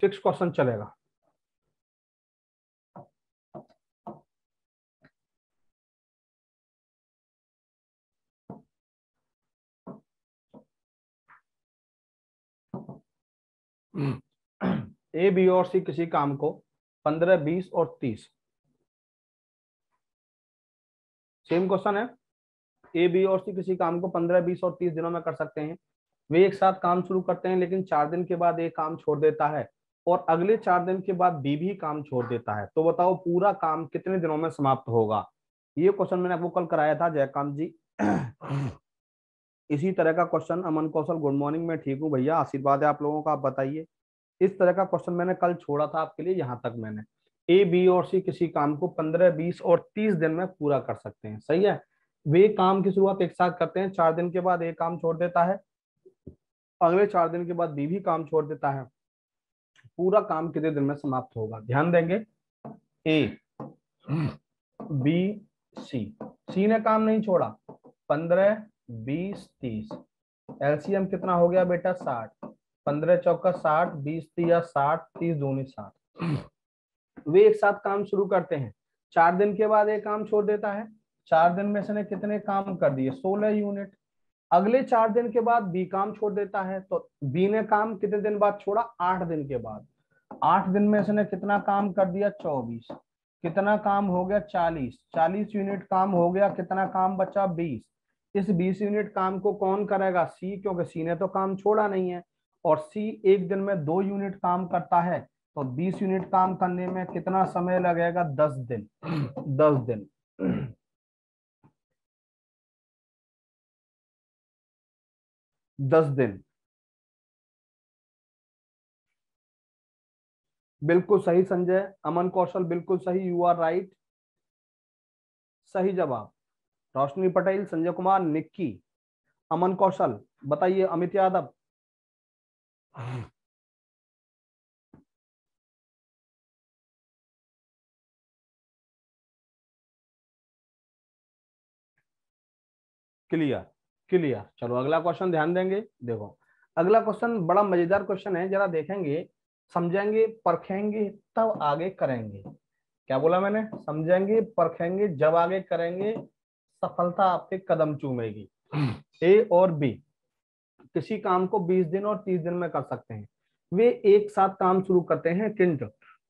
Fix question चलेगा। ए, B और सी किसी काम को 15, 20 और 30, सेम क्वेश्चन है। ए, बी और सी किसी काम को 15, 20 और 30 दिनों में कर सकते हैं। वे एक साथ काम शुरू करते हैं, लेकिन 4 दिन के बाद ए काम छोड़ देता है और अगले 4 दिन के बाद बी भी काम छोड़ देता है। तो बताओ पूरा काम कितने दिनों में समाप्त होगा। ये क्वेश्चन मैंने आपको कल कराया था जयकांत जी। इसी तरह का क्वेश्चन, अमन कौशल गुड मॉर्निंग, मैं ठीक हूँ भैया, आशीर्वाद है आप लोगों का, आप बताइए। इस तरह का क्वेश्चन मैंने कल छोड़ा था आपके लिए। यहां तक मैंने ए, बी और सी किसी काम को 15, 20 और 30 दिन में पूरा कर सकते हैं, सही है। वे काम की शुरुआत एक साथ करते हैं, 4 दिन के बाद ए काम छोड़ देता है, अगले 4 दिन के बाद बी भी काम छोड़ देता है। पूरा काम कितने दिन में समाप्त होगा, ध्यान देंगे। ए, बी, सी, सी ने काम नहीं छोड़ा, 15, 20, 30, एलसीएम कितना हो गया बेटा 60, 15 चौका 60, 20 तिया 60, 30 दूनी 60। वे एक साथ काम शुरू करते हैं, 4 दिन के बाद एक काम छोड़ देता है। 4 दिन में से ने कितने काम कर दिए, 16 यूनिट। अगले 4 दिन के बाद बी काम छोड़ देता है, तो बी ने काम कितने दिन बाद छोड़ा, 8 दिन के बाद। 8 दिन में से ने कितना काम कर दिया, 24। कितना काम हो गया, 40। 40 यूनिट काम हो गया, कितना काम बचा, 20। इस 20 यूनिट काम को कौन करेगा, सी, क्योंकि सी ने तो काम छोड़ा नहीं है। और सी एक दिन में 2 यूनिट काम करता है, तो 20 यूनिट काम करने में कितना समय लगेगा, 10 दिन। 10 दिन। 10 दिन। बिल्कुल सही संजय, अमन कौशल बिल्कुल सही, यू आर राइट, सही जवाब। रोशनी पटेल, संजय कुमार, निक्की, अमन कौशल, बताइए अमित यादव। Clear, clear. चलो अगला क्वेश्चन ध्यान देंगे। देखो अगला क्वेश्चन बड़ा मजेदार क्वेश्चन है, जरा देखेंगे, समझेंगे, परखेंगे, तब आगे करेंगे। क्या बोला मैंने, समझेंगे परखेंगे जब आगे करेंगे, सफलता आपके कदम चूमेगी। ए और बी किसी काम को 20 दिन और 30 दिन में कर सकते हैं। वे एक साथ काम शुरू करते हैं, किंतु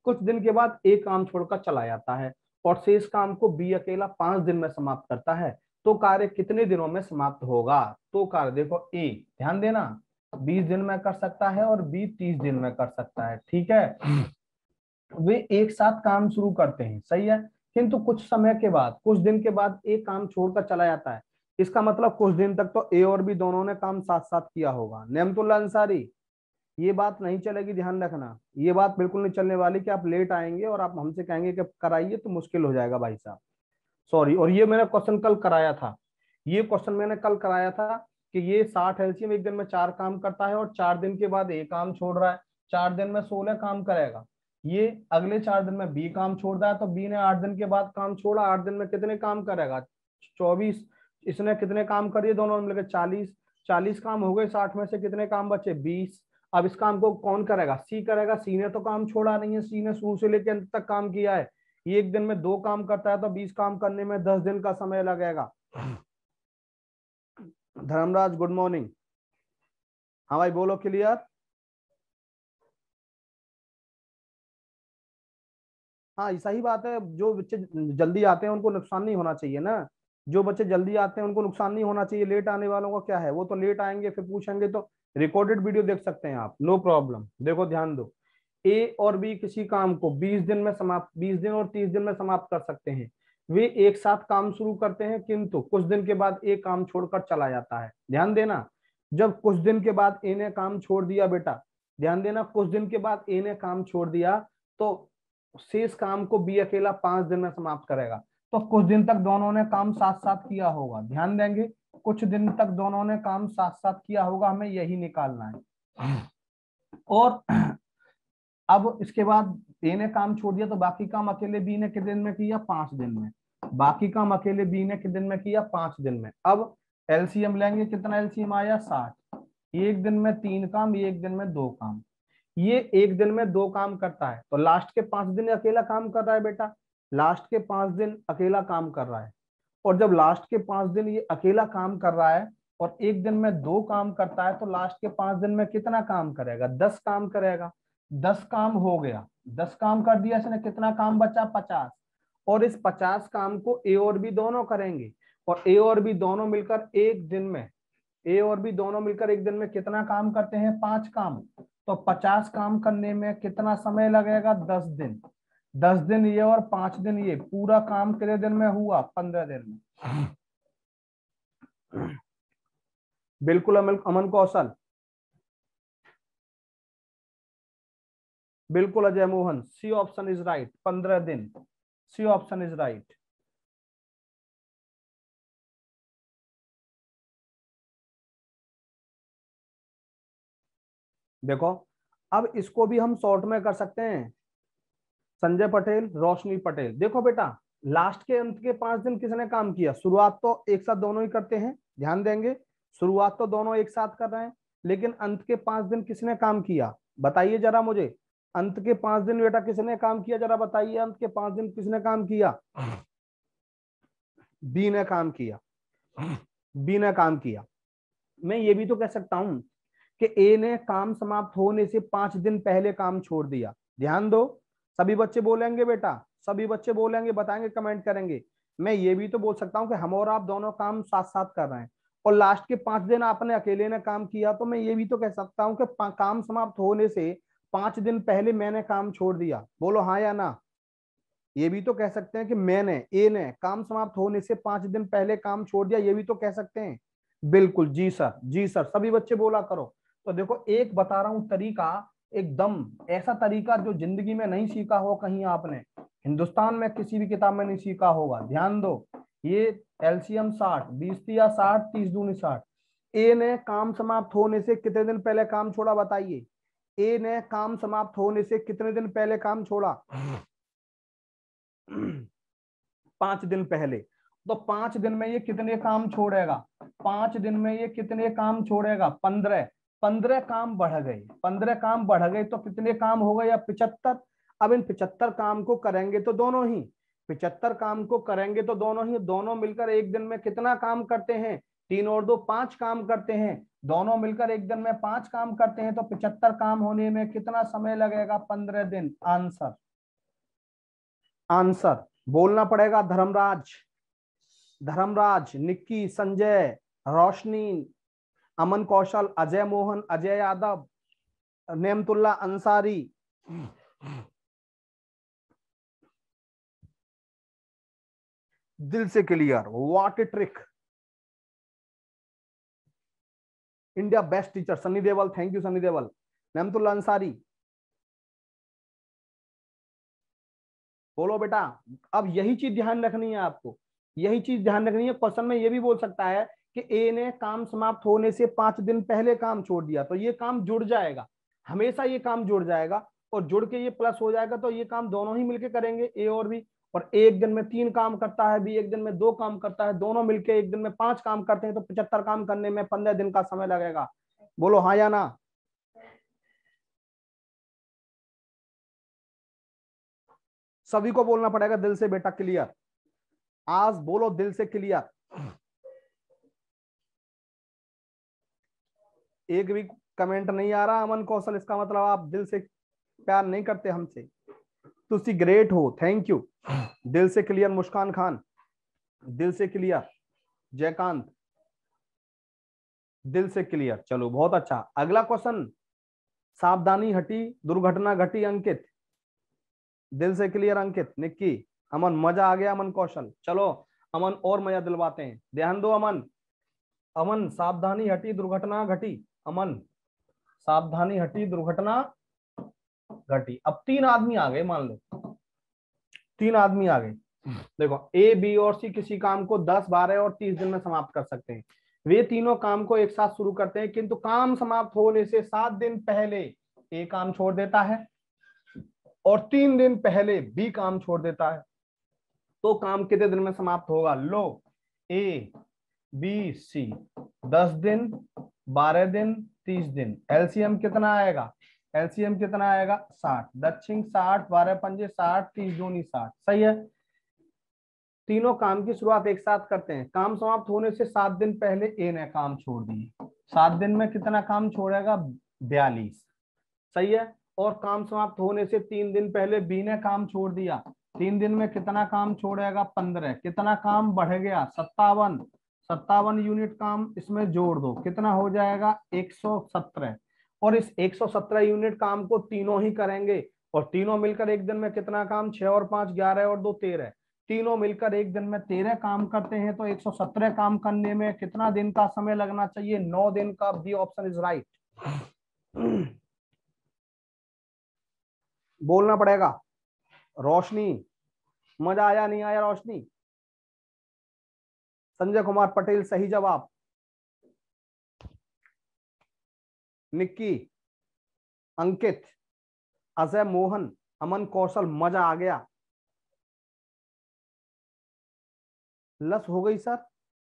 कुछ दिन के बाद ए काम छोड़कर चला जाता है और शेष काम को बी अकेला 5 दिन में समाप्त करता है। तो कार्य कितने दिनों में समाप्त होगा। तो कार्य देखो, ए ध्यान देना 20 दिन में कर सकता है और बी 30 दिन में कर सकता है, ठीक है। वे एक साथ काम शुरू करते हैं, सही है, किंतु कुछ समय के बाद, कुछ दिन के बाद ए काम छोड़कर चला जाता है। इसका मतलब कुछ दिन तक तो ए और बी दोनों ने काम साथ साथ किया होगा। नेमतुल्ला अंसारी, ये बात नहीं चलेगी, ध्यान रखना, ये बात बिल्कुल नहीं चलने वाली कि आप लेट आएंगे और आप हमसे कहेंगे कि कराइए, तो मुश्किल हो जाएगा भाई साहब, सॉरी। और ये मैंने क्वेश्चन कल कराया था, ये क्वेश्चन मैंने कल कराया था कि ये 60 एलसीएम एक दिन में 4 काम करता है और 4 दिन के बाद ए काम छोड़ रहा है, 4 दिन में 16 काम करेगा। ये अगले 4 दिन में बी काम छोड़ रहा है, तो बी ने 8 दिन के बाद काम छोड़ा, 8 दिन में कितने काम करेगा, 24। इसने कितने काम करिए, दोनों मिलकर 40। 40 काम हो गए, 60 में से कितने काम बचे, 20। अब इस काम को कौन करेगा, सी करेगा। सी ने तो काम छोड़ा नहीं है, सी ने शुरू से लेकर अंत तक काम किया है। ये एक दिन में 2 काम करता है, तो 20 काम करने में 10 दिन का समय लगेगा। धर्मराज गुड मॉर्निंग, हाँ भाई बोलो, क्लियर। हाँ सही बात है, जो बच्चे जल्दी आते हैं उनको नुकसान नहीं होना चाहिए ना, जो बच्चे जल्दी आते हैं उनको नुकसान नहीं होना चाहिए। लेट आने वालों का क्या है, वो तो लेट आएंगे फिर पूछेंगे, तो रिकॉर्डेड वीडियो देख सकते हैं आप, नो प्रॉब्लम। देखो ध्यान दो, ए और बी किसी काम को 20 दिन में समाप्त, 20 दिन और 30 दिन में समाप्त कर सकते हैं। वे एक साथ काम शुरू करते हैं, किंतु कुछ दिन के बाद ए काम छोड़कर चला जाता है। ध्यान देना, जब कुछ दिन के बाद ए ने काम छोड़ दिया बेटा, ध्यान देना, कुछ दिन के बाद ए ने काम छोड़ दिया, तो शेष काम को बी अकेला 5 दिन में समाप्त करेगा। तो कुछ दिन तक दोनों ने काम साथ साथ किया होगा, ध्यान देंगे, कुछ दिन तक दोनों ने काम साथ साथ किया होगा, हमें यही निकालना है। और अब इसके बाद ए ने काम छोड़ दिया, तो बाकी काम अकेले बी ने कितने दिन में किया, 5 दिन में। बाकी काम अकेले बी ने कितने दिन में किया, 5 दिन में। अब एलसीएम लेंगे, कितना एलसीएम आया, 60। एक दिन में 3 काम, एक दिन में 2 काम। ये एक दिन में 2 काम करता है, तो लास्ट के 5 दिन अकेला काम कर रहा है बेटा, लास्ट के 5 दिन अकेला काम कर रहा है। और जब लास्ट के 5 दिन ये अकेला काम कर रहा है और एक दिन में 2 काम करता है, तो लास्ट के 5 दिन में कितना काम करेगा? 10 काम करेगा। 10 काम हो गया, 10 काम कर दिया इसने, कितना काम बचा? 50। और इस 50 काम को ए और बी दोनों करेंगे, और ए और बी दोनों मिलकर एक दिन में, ए और बी दोनों मिलकर एक दिन में कितना काम करते हैं? 5 काम। तो 50 काम करने में कितना समय लगेगा? 10 दिन। 10 दिन ये और 5 दिन ये, पूरा काम कितने दिन में हुआ? 15 दिन में। बिल्कुल अमन कौशल, बिल्कुल Ajay Mohan, C option is right, 15 दिन, सी ऑप्शन इज राइट। देखो अब इसको भी हम शॉर्ट में कर सकते हैं। संजय पटेल, रोशनी पटेल, देखो बेटा लास्ट के अंत के 5 दिन किसने काम किया? शुरुआत तो एक साथ दोनों ही करते हैं, ध्यान देंगे, शुरुआत तो दोनों एक साथ कर रहे हैं, लेकिन अंत के 5 दिन किसने काम किया? बताइए जरा मुझे, अंत के 5 दिन बेटा किसने काम किया? जरा बताइए, अंत के 5 दिन किसने काम किया? बी ने काम किया, बी ने काम किया। मैं ये भी तो कह सकता हूं कि ए ने काम समाप्त होने से 5 दिन पहले काम छोड़ दिया। ध्यान दो, सभी बच्चे बोलेंगे बेटा, सभी बच्चे बोलेंगे, बताएंगे, कमेंट करेंगे। मैं ये भी तो बोल सकता हूँ कि हम और आप दोनों काम साथ साथ कर रहे हैं, और लास्ट के 5 दिन आपने अकेले ने काम किया, तो मैं ये भी तो कह सकता हूँ कि काम समाप्त होने से 5 दिन पहले मैंने काम छोड़ दिया। बोलो हाँ या ना। ये भी तो कह सकते हैं कि मैंने, ए ने काम समाप्त होने से 5 दिन पहले काम छोड़ दिया, ये भी तो कह सकते हैं। बिल्कुल जी सर, जी सर, सभी बच्चे बोला करो। तो देखो एक बता रहा हूं तरीका, एकदम ऐसा तरीका जो जिंदगी में नहीं सीखा हो कहीं आपने, हिंदुस्तान में किसी भी किताब में नहीं सीखा होगा। ध्यान दो, ये एलसीएम 60, 20 या 60, 30 दूनी 60। ए ने काम समाप्त होने से कितने दिन पहले काम छोड़ा? बताइए, ए ने काम समाप्त होने से कितने दिन पहले काम छोड़ा? 5 दिन पहले। तो 5 दिन में ये कितने काम छोड़ेगा? 5 दिन में ये कितने काम छोड़ेगा? 15। 15 काम बढ़ गए, 15 काम बढ़ गए तो कितने काम हो गए? या 75। अब इन 75 काम को करेंगे तो दोनों ही, 75 काम को करेंगे तो दोनों ही, दोनों मिलकर एक दिन में कितना काम करते हैं? 3 और 2 5 काम करते हैं। दोनों मिलकर एक दिन में 5 काम करते हैं, तो 75 काम होने में कितना समय लगेगा? 15 दिन। आंसर, आंसर बोलना पड़ेगा धर्मराज, धर्मराज, निक्की, संजय, रोशनी, अमन कौशल, अजय मोहन, अजय यादव, नेमतुल्ला अंसारी। दिल से clear, what a trick. India best teacher Sunny Deol, thank you Sunny Deol. Nematullah Ansari, बोलो बेटा। अब यही चीज ध्यान रखनी है आपको, यही चीज ध्यान रखनी है। क्वेश्चन में ये भी बोल सकता है कि ए ने काम समाप्त होने से 5 दिन पहले काम छोड़ दिया, तो ये काम जुड़ जाएगा, हमेशा ये काम जुड़ जाएगा, और जुड़ के ये प्लस हो जाएगा, तो ये काम दोनों ही मिलके करेंगे, ए और बी। और एक दिन में 3 काम करता है बी, एक दिन में 2 काम करता है, दोनों मिलके एक दिन में 5 काम करते हैं, तो 75 काम करने में 15 दिन का समय लगेगा। बोलो हाँ या ना। सभी को बोलना पड़ेगा दिल से बेटा, क्लियर। आज बोलो दिल से क्लियर। एक भी कमेंट नहीं आ रहा अमन कौशल, इसका मतलब आप दिल से प्यार नहीं करते हमसे। तुसी ग्रेट हो, थैंक यू। दिल से क्लियर मुस्कान खान, दिल से क्लियर जयकांत, दिल से क्लियर। चलो बहुत अच्छा। अगला क्वेश्चन, सावधानी हटी दुर्घटना घटी, अंकित, दिल से क्लियर अंकित, निक्की, अमन, मजा आ गया अमन कौशल। चलो अमन और मजा दिलवाते हैं, ध्यान दो अमन। अमन, सावधानी हटी दुर्घटना घटी, अमन, सावधानी हटी दुर्घटना घटी। अब 3 आदमी आ गए, मान लो 3 आदमी आ गए। देखो ए बी और सी किसी काम को 10, 12 और 30 दिन में समाप्त कर सकते हैं। वे तीनों काम को एक साथ शुरू करते हैं, किंतु काम समाप्त होने से 7 दिन पहले ए काम छोड़ देता है और 3 दिन पहले बी काम छोड़ देता है। तो काम कितने दिन में समाप्त होगा? लो, ए बी सी, 10 दिन, 12 दिन, 30 दिन। एलसीएम कितना आएगा? एलसीएम कितना आएगा 60, दक्षिण 60, 12 पंजे 60, 30 दूनी 60, सही है। तीनों काम की शुरुआत एक साथ करते हैं। काम समाप्त होने से 7 दिन पहले ए ने काम छोड़ दिए। 7 दिन में कितना काम छोड़ेगा 42, सही है। और काम समाप्त होने से 3 दिन पहले बी ने काम छोड़ दिया। 3 दिन में कितना काम छोड़ेगा 15, कितना काम बढ़ गया 57, 57 यूनिट काम इसमें जोड़ दो, कितना हो जाएगा 117। और इस 117 यूनिट काम को तीनों ही करेंगे, और तीनों मिलकर एक दिन में कितना काम 6 और 5 11 और 2 13, तीनों मिलकर एक दिन में 13 काम करते हैं। तो 117 काम करने में कितना दिन का समय लगना चाहिए 9 दिन का। B option is right. बोलना पड़ेगा। रोशनी, मजा आया नहीं आया रोशनी? संजय कुमार पटेल सही जवाब। निक्की, अंकित, अजय मोहन, अमन कौशल, मजा आ गया। लस हो गई सर,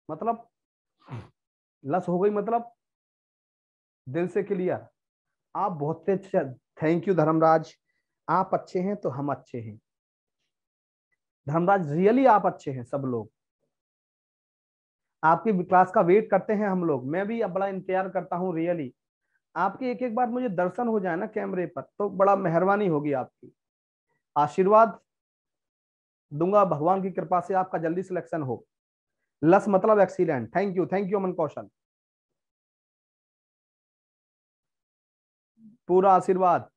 मतलब लस हो गई मतलब दिल से क्लियर। आप बहुत अच्छे, थैंक यू धर्मराज। आप अच्छे हैं तो हम अच्छे हैं धर्मराज, रियली आप अच्छे हैं। सब लोग आपकी क्लास का वेट करते हैं हम लोग, मैं भी अब बड़ा इंतजार करता हूँ रियली। आपकी एक एक बार मुझे दर्शन हो जाए ना कैमरे पर तो बड़ा मेहरबानी होगी आपकी। आशीर्वाद दूंगा भगवान की कृपा से आपका जल्दी सिलेक्शन हो। लस मतलब एक्सीलेंट, थैंक यू अमन कौशल, पूरा आशीर्वाद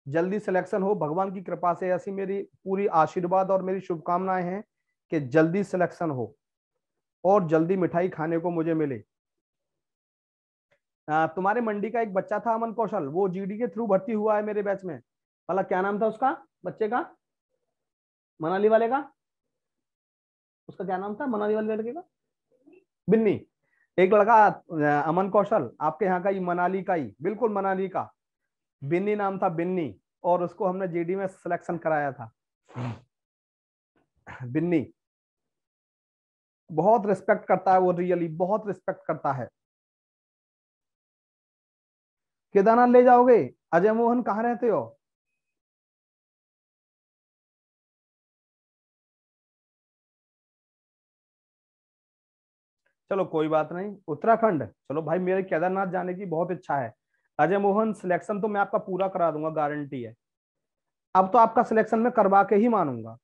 जल्दी सिलेक्शन हो भगवान की कृपा से, ऐसी मेरी पूरी आशीर्वाद और मेरी शुभकामनाएं हैं कि जल्दी सिलेक्शन हो और जल्दी मिठाई खाने को मुझे मिले। तुम्हारे मंडी का एक बच्चा था अमन कौशल, वो जीडी के थ्रू भर्ती हुआ है मेरे बैच में। भला क्या नाम था उसका, बच्चे का, मनाली वाले का? उसका क्या नाम था मनाली वाले लड़के का? बिन्नी। एक लड़का अमन कौशल आपके यहाँ का ही, मनाली का ही, बिल्कुल मनाली का, बिन्नी नाम था, बिन्नी। और उसको हमने जीडी में सिलेक्शन कराया था। बिन्नी बहुत रिस्पेक्ट करता है वो, रियली बहुत रिस्पेक्ट करता है। केदारनाथ ले जाओगे? अजय मोहन कहाँ रहते हो? चलो कोई बात नहीं, उत्तराखंड चलो भाई, मेरे केदारनाथ जाने की बहुत इच्छा है। अजय मोहन सिलेक्शन तो मैं आपका पूरा करा दूंगा, गारंटी है। अब तो आपका सिलेक्शन में करवा के ही मानूंगा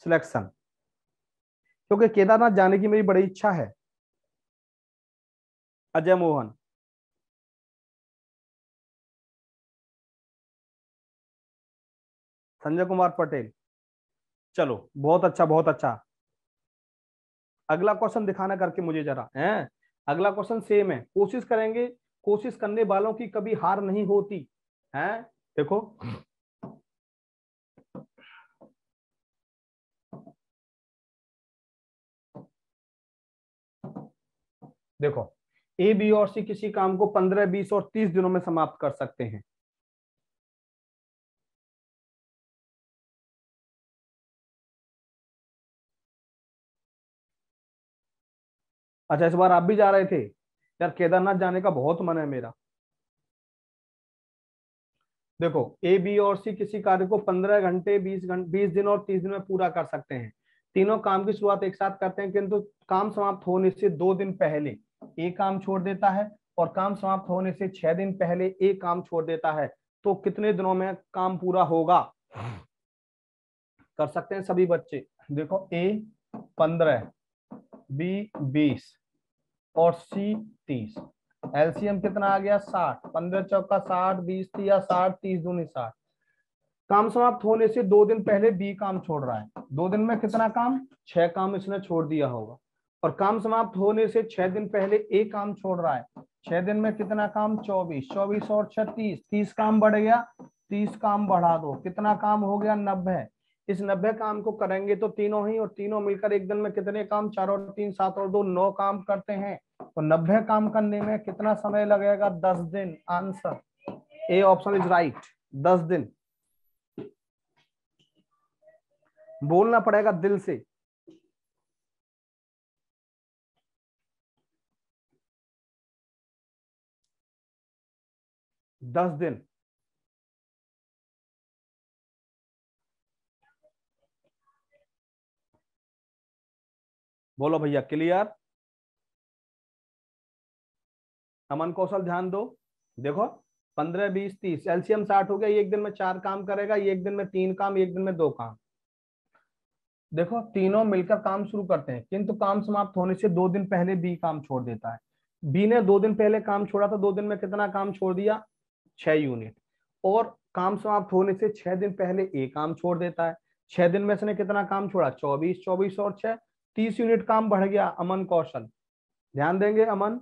सिलेक्शन, क्योंकि केदारनाथ जाने की मेरी बड़ी इच्छा है। अजय मोहन, संजय कुमार पटेल, चलो बहुत अच्छा बहुत अच्छा। अगला क्वेश्चन दिखाना करके मुझे जरा है। अगला क्वेश्चन सेम है, कोशिश करेंगे, कोशिश करने वालों की कभी हार नहीं होती है। देखो देखो, ए बी और सी किसी काम को 15 20 और 30 दिनों में समाप्त कर सकते हैं। अच्छा, इस बार आप भी जा रहे थे? यार केदारनाथ जाने का बहुत मन है मेरा। देखो, ए बी और सी किसी कार्य को 15 घंटे 20 घंटे 20 दिन और 30 दिन में पूरा कर सकते हैं। तीनों काम की शुरुआत एक साथ करते हैं, किंतु काम समाप्त होने से 2 दिन पहले ए काम छोड़ देता है, और काम समाप्त होने से 6 दिन पहले ए काम छोड़ देता है। तो कितने दिनों में काम पूरा होगा? कर सकते हैं सभी बच्चे। देखो, ए 15, बी 20 और सी 30। एलसीएम कितना आ गया 60, 15 चौका 60, 20 या 60, 30 दूनी 60। काम समाप्त होने से 2 दिन पहले बी काम छोड़ रहा है। 2 दिन में कितना काम 6 काम इसने छोड़ दिया होगा। और काम समाप्त होने से 6 दिन पहले ए काम छोड़ रहा है। 6 दिन में कितना काम 24, 24 और 36, 30 काम बढ़ गया। 30 काम बढ़ा दो, कितना काम हो गया 90। इस 90 काम को करेंगे तो तीनों ही, और तीनों मिलकर एक दिन में कितने काम 4 और 3 7 और 2 9 काम करते हैं। तो 90 काम करने में कितना समय लगेगा 10 दिन। Answer A option is right, 10 दिन। बोलना पड़ेगा दिल से। 10 दिन। बोलो भैया क्लियर। अमन कौशल ध्यान दो। देखो 15 20 30 एलसीएम 60 हो गया। ये एक दिन में 4 काम करेगा, ये एक दिन में 3 काम, ये एक दिन में 2 काम। देखो तीनों मिलकर काम शुरू करते हैं, किंतु काम समाप्त होने से 2 दिन पहले बी काम छोड़ देता है। बी ने 2 दिन पहले काम छोड़ा था, 2 दिन में कितना काम छोड़ दिया? 6 यूनिट। और काम समाप्त होने से 6 दिन पहले ए काम छोड़ देता है। 6 दिन में इसने कितना काम छोड़ा? 24, 24 और 6, 30 यूनिट काम बढ़ गया। अमन कौशल ध्यान देंगे, अमन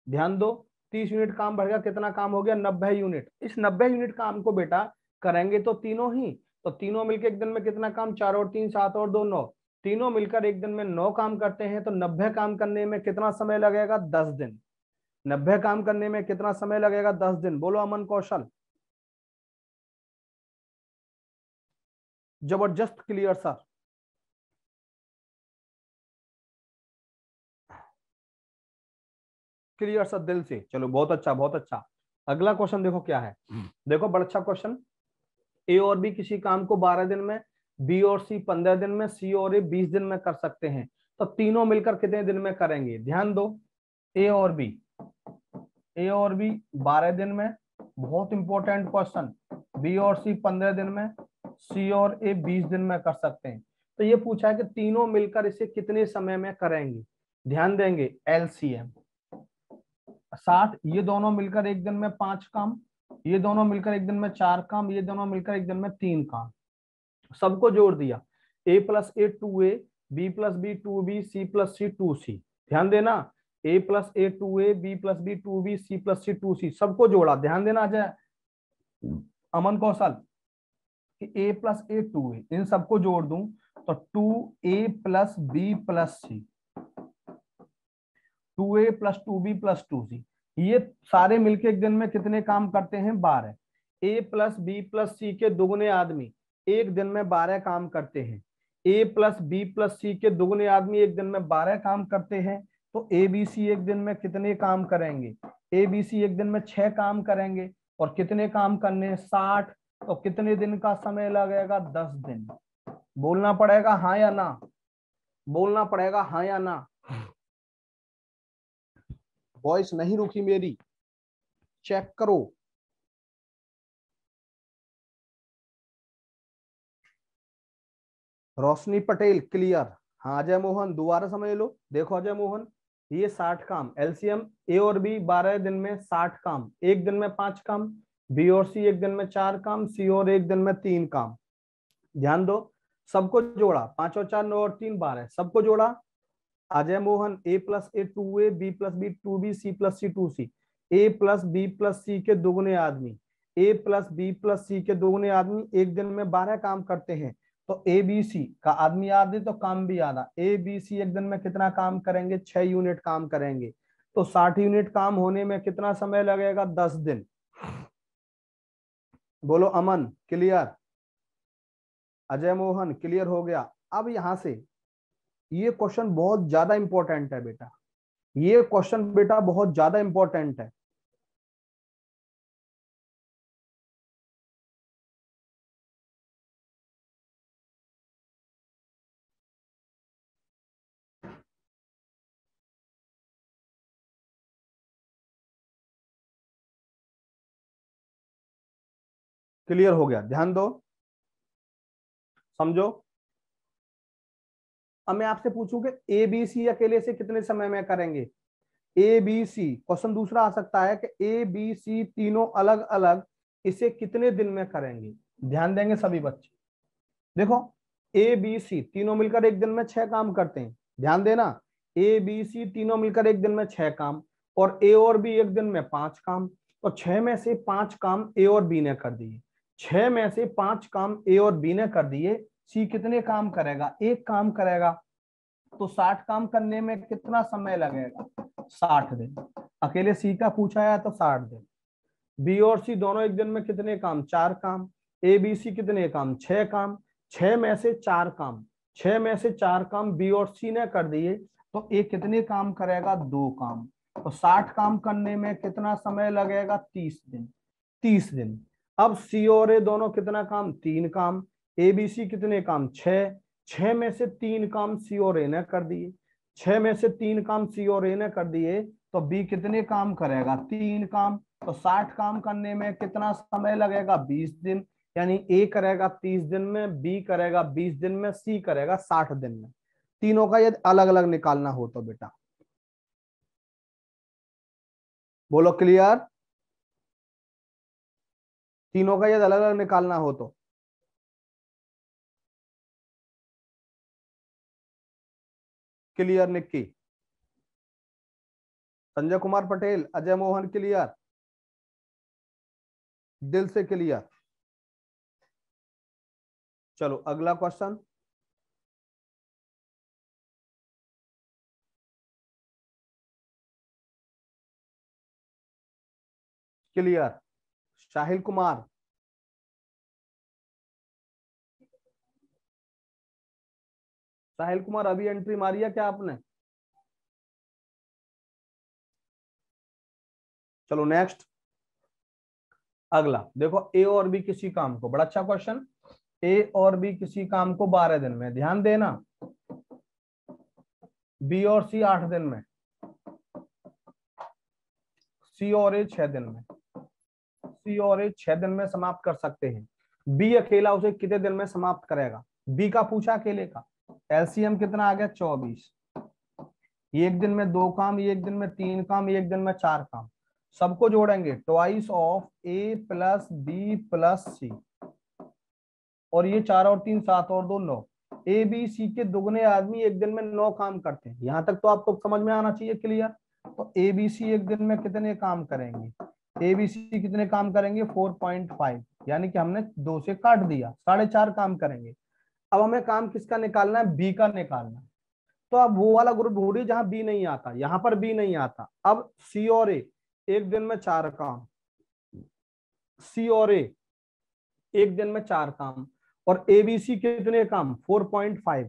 ध्यान दो। 30 यूनिट काम बढ़ गया, कितना काम हो गया? 90 यूनिट। इस 90 यूनिट काम को बेटा करेंगे तो तीनों ही, तो तीनों मिलकर एक दिन में कितना काम? 4 और 3 7 और 2 9। तीनों मिलकर एक दिन में 9 काम करते हैं, तो 90 काम करने में कितना समय लगेगा? 10 दिन। 90 काम करने में कितना समय लगेगा? 10 दिन। बोलो अमन कौशल। जबरदस्त क्लियर सर। क्लियर सर दिल से। चलो बहुत अच्छा बहुत अच्छा। अगला क्वेश्चन देखो क्या है। देखो बड़ा अच्छा क्वेश्चन। ए और बी किसी काम को 12 दिन में, बी और सी 15 दिन में, सी और ए 20 दिन में कर सकते हैं, तो तीनों मिलकर कितने दिन में करेंगे? ध्यान दो। ए और बी, ए और बी 12 दिन में, बहुत इंपॉर्टेंट क्वेश्चन। बी और सी 15 दिन में, सी और ए 20 दिन में कर सकते हैं। तो ये पूछा है कि तीनों मिलकर इसे कितने समय में करेंगे। ध्यान देंगे एलसीएम 60, ये दोनों मिलकर एक दिन में 5 काम, ये दोनों मिलकर एक दिन में 4 काम, ये दोनों मिलकर एक दिन में 3 काम। सबको जोड़ दिया। A plus A 2 A, B plus B 2 B, C plus C 2 C. ध्यान देना, A plus A 2 A, B plus B 2 B, C plus C 2 C, सबको जोड़ा। ध्यान देना अजय अमन कौशल कि ए प्लस ए 2 ए, इन सबको जोड़ दूं तो 2 ए प्लस बी प्लस सी, 2 ए प्लस 2 बी प्लस 2 सी। ये सारे मिलके एक दिन में कितने काम करते हैं? 12। ए प्लस बी प्लस सी के दुगने आदमी एक दिन में 12 काम करते हैं। ए प्लस बी प्लस सी के दुगने आदमी एक दिन में 12 काम करते हैं। तो ए बी सी एक दिन में कितने काम करेंगे? ए बी सी एक दिन में 6 काम करेंगे। और कितने काम करने? 60। तो कितने दिन का समय लगेगा? 10 दिन। बोलना पड़ेगा हाँ या ना, बोलना पड़ेगा हाँ या ना। वॉइस नहीं रुकी मेरी, चेक करो। रोशनी पटेल क्लियर। हाँ अजय मोहन दोबारा समझ लो। देखो अजय मोहन, ये 60 काम एलसीएम, ए और बी 12 दिन में 60 काम, एक दिन में 5 काम, बी और सी एक दिन में 4 काम, सी और एक दिन में 3 काम। ध्यान दो, सबको जोड़ा, 5 और 4 9 और 3 12, सबको जोड़ा। Ajay Mohan A plus A 2 A, B plus B 2 B, C plus C 2 C. A plus B plus C के दोगुने आदमी, A plus B plus C के दोगुने आदमी एक दिन में 12 काम करते हैं। तो ए बी सी का आदमी आदि तो काम भी आधा। ए बी सी एक दिन में कितना काम करेंगे? 6 यूनिट काम करेंगे। तो 60 यूनिट काम होने में कितना समय लगेगा? 10 दिन। बोलो अमन क्लियर। अजय मोहन क्लियर हो गया। अब यहां से ये क्वेश्चन बहुत ज्यादा इंपॉर्टेंट है बेटा, ये क्वेश्चन बेटा बहुत ज्यादा इंपॉर्टेंट है। क्लियर हो गया? ध्यान दो, समझो। अब मैं आपसे पूछूं कि ए बी सी अकेले से कितने समय में करेंगे? ए बी सी क्वेश्चन दूसरा आ सकता है कि ए बी सी तीनों अलग अलग इसे कितने दिन में करेंगे? ध्यान देंगे सभी बच्चे। देखो ए बी सी तीनों मिलकर एक दिन में 6 काम करते हैं। ध्यान देना, ए बी सी तीनों मिलकर एक दिन में 6 काम, और ए और बी एक दिन में 5 काम। तो 6 में से 5 काम ए और बी ने कर दिए। 6 में से 5 काम ए और बी ने कर दिए। सी कितने काम करेगा? एक काम करेगा। तो 60 काम करने में कितना समय लगेगा? 60 दिन। अकेले सी का पूछा है तो 60 दिन। बी और सी दोनों एक दिन में कितने काम? 4 काम। ए बी सी कितने काम? 6 काम। 6 में से 4 काम, 6 में से 4 काम बी और सी ने कर दिए। तो ए कितने काम करेगा? 2 काम। तो 60 काम करने में कितना समय लगेगा? 30 दिन। 30 दिन। अब सी और ए दोनों कितना काम, 3 काम। ए बी सी कितने काम, 6। 6 में से 3 काम सी और ए ने कर दिए। 6 में से 3 काम सी और ए ने कर दिए, तो बी कितने काम करेगा, 3 काम। तो 60 काम करने में कितना समय लगेगा, 20 दिन। यानी ए करेगा 30 दिन में, बी करेगा 20 दिन में, सी करेगा 60 दिन में। तीनों का यदि अलग अलग निकालना हो तो बेटा बोलो क्लियर। तीनों का यदि अलग अलग निकालना हो तो क्लियर निक्की, संजय कुमार पटेल, अजय मोहन क्लियर, दिल से क्लियर। चलो अगला क्वेश्चन। क्लियर, साहिल कुमार। साहिल कुमार अभी एंट्री मारी है क्या आपने? चलो नेक्स्ट। अगला देखो, ए और बी किसी काम को, बड़ा अच्छा क्वेश्चन। ए और बी किसी काम को 12 दिन में, ध्यान देना। बी और सी 8 दिन में, सी और ए 6 दिन में। सी और ए 6 दिन में समाप्त कर सकते हैं। बी अकेला उसे कितने दिन में समाप्त करेगा? बी का पूछा अकेले का। एलसीएम कितना आ गया, 24। एक दिन में 2 काम, एक दिन में 3 काम, एक दिन में 4 काम। सबको जोड़ेंगे, twice of A plus B plus C. और ये 4 और 3 7 और 2 9। ए बी सी के दुगने आदमी एक दिन में 9 काम करते हैं। यहां तक तो आपको समझ में आना चाहिए क्लियर। तो ए बी सी एक दिन में कितने काम करेंगे? ए बी सी कितने काम करेंगे, 4.5। यानी कि हमने 2 से काट दिया, 4.5 काम करेंगे। अब हमें काम किसका निकालना है, बी का निकालना है। तो अब वो वाला ग्रुप ढूंढिए जहां बी नहीं आता, यहां पर बी नहीं आता। अब सी और ए एक दिन में 4 काम, सी और ए एक दिन में 4 काम, और एबीसी कितने काम, 4.5।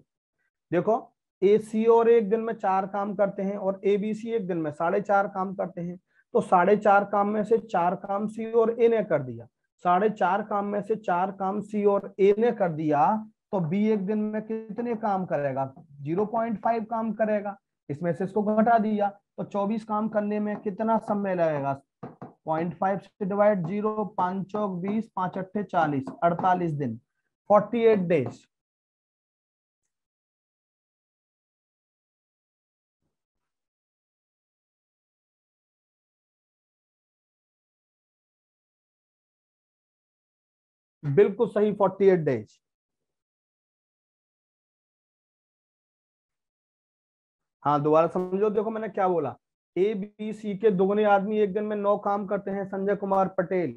देखो, ए सी और एक दिन में 4 काम करते हैं और एबीसी एक दिन में 4.5 काम करते हैं। तो 4.5 काम में से 4 काम सी और ए ने कर दिया। 4.5 काम में से 4 काम सी और ए ने कर दिया। तो बी एक दिन में कितने काम करेगा, 0.5 काम करेगा। इसमें से इसको घटा दिया, तो 24 काम करने में कितना समय लगेगा, 0.5 से डिवाइड, 0, 5 चौक 20, 5 अट्ठे 40, 48 दिन, 48 डेज। बिल्कुल सही, 48 डेज। हाँ दोबारा समझो, देखो मैंने क्या बोला। ए बी सी के दुगने आदमी एक दिन में 9 काम करते हैं, संजय कुमार पटेल।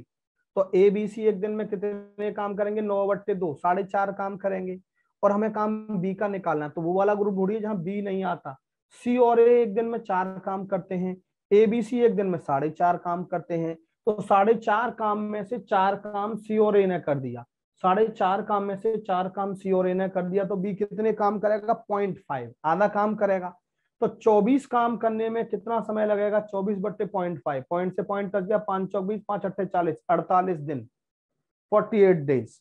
तो ए बी सी एक दिन में कितने काम करेंगे, 9/2, 4.5 काम करेंगे। और हमें काम बी का निकालना है, तो वो वाला ग्रुप ढूंढिए जहां बी नहीं आता। सी और ए एक दिन में 4 काम करते हैं, ए बी सी एक दिन में 4.5 काम करते हैं। तो 4.5 काम में से 4 काम सी और ए ने कर दिया। 4.5 काम में से 4 काम सी और ए ने कर दिया, तो बी कितने काम करेगा, 0.5, आधा काम करेगा। तो 24 काम करने में कितना समय लगेगा, 24/0.5, पॉइंट से पॉइंट कट गया, 5 चौक 20, 5 अट्ठे 40, 48 दिन, 48 डेज।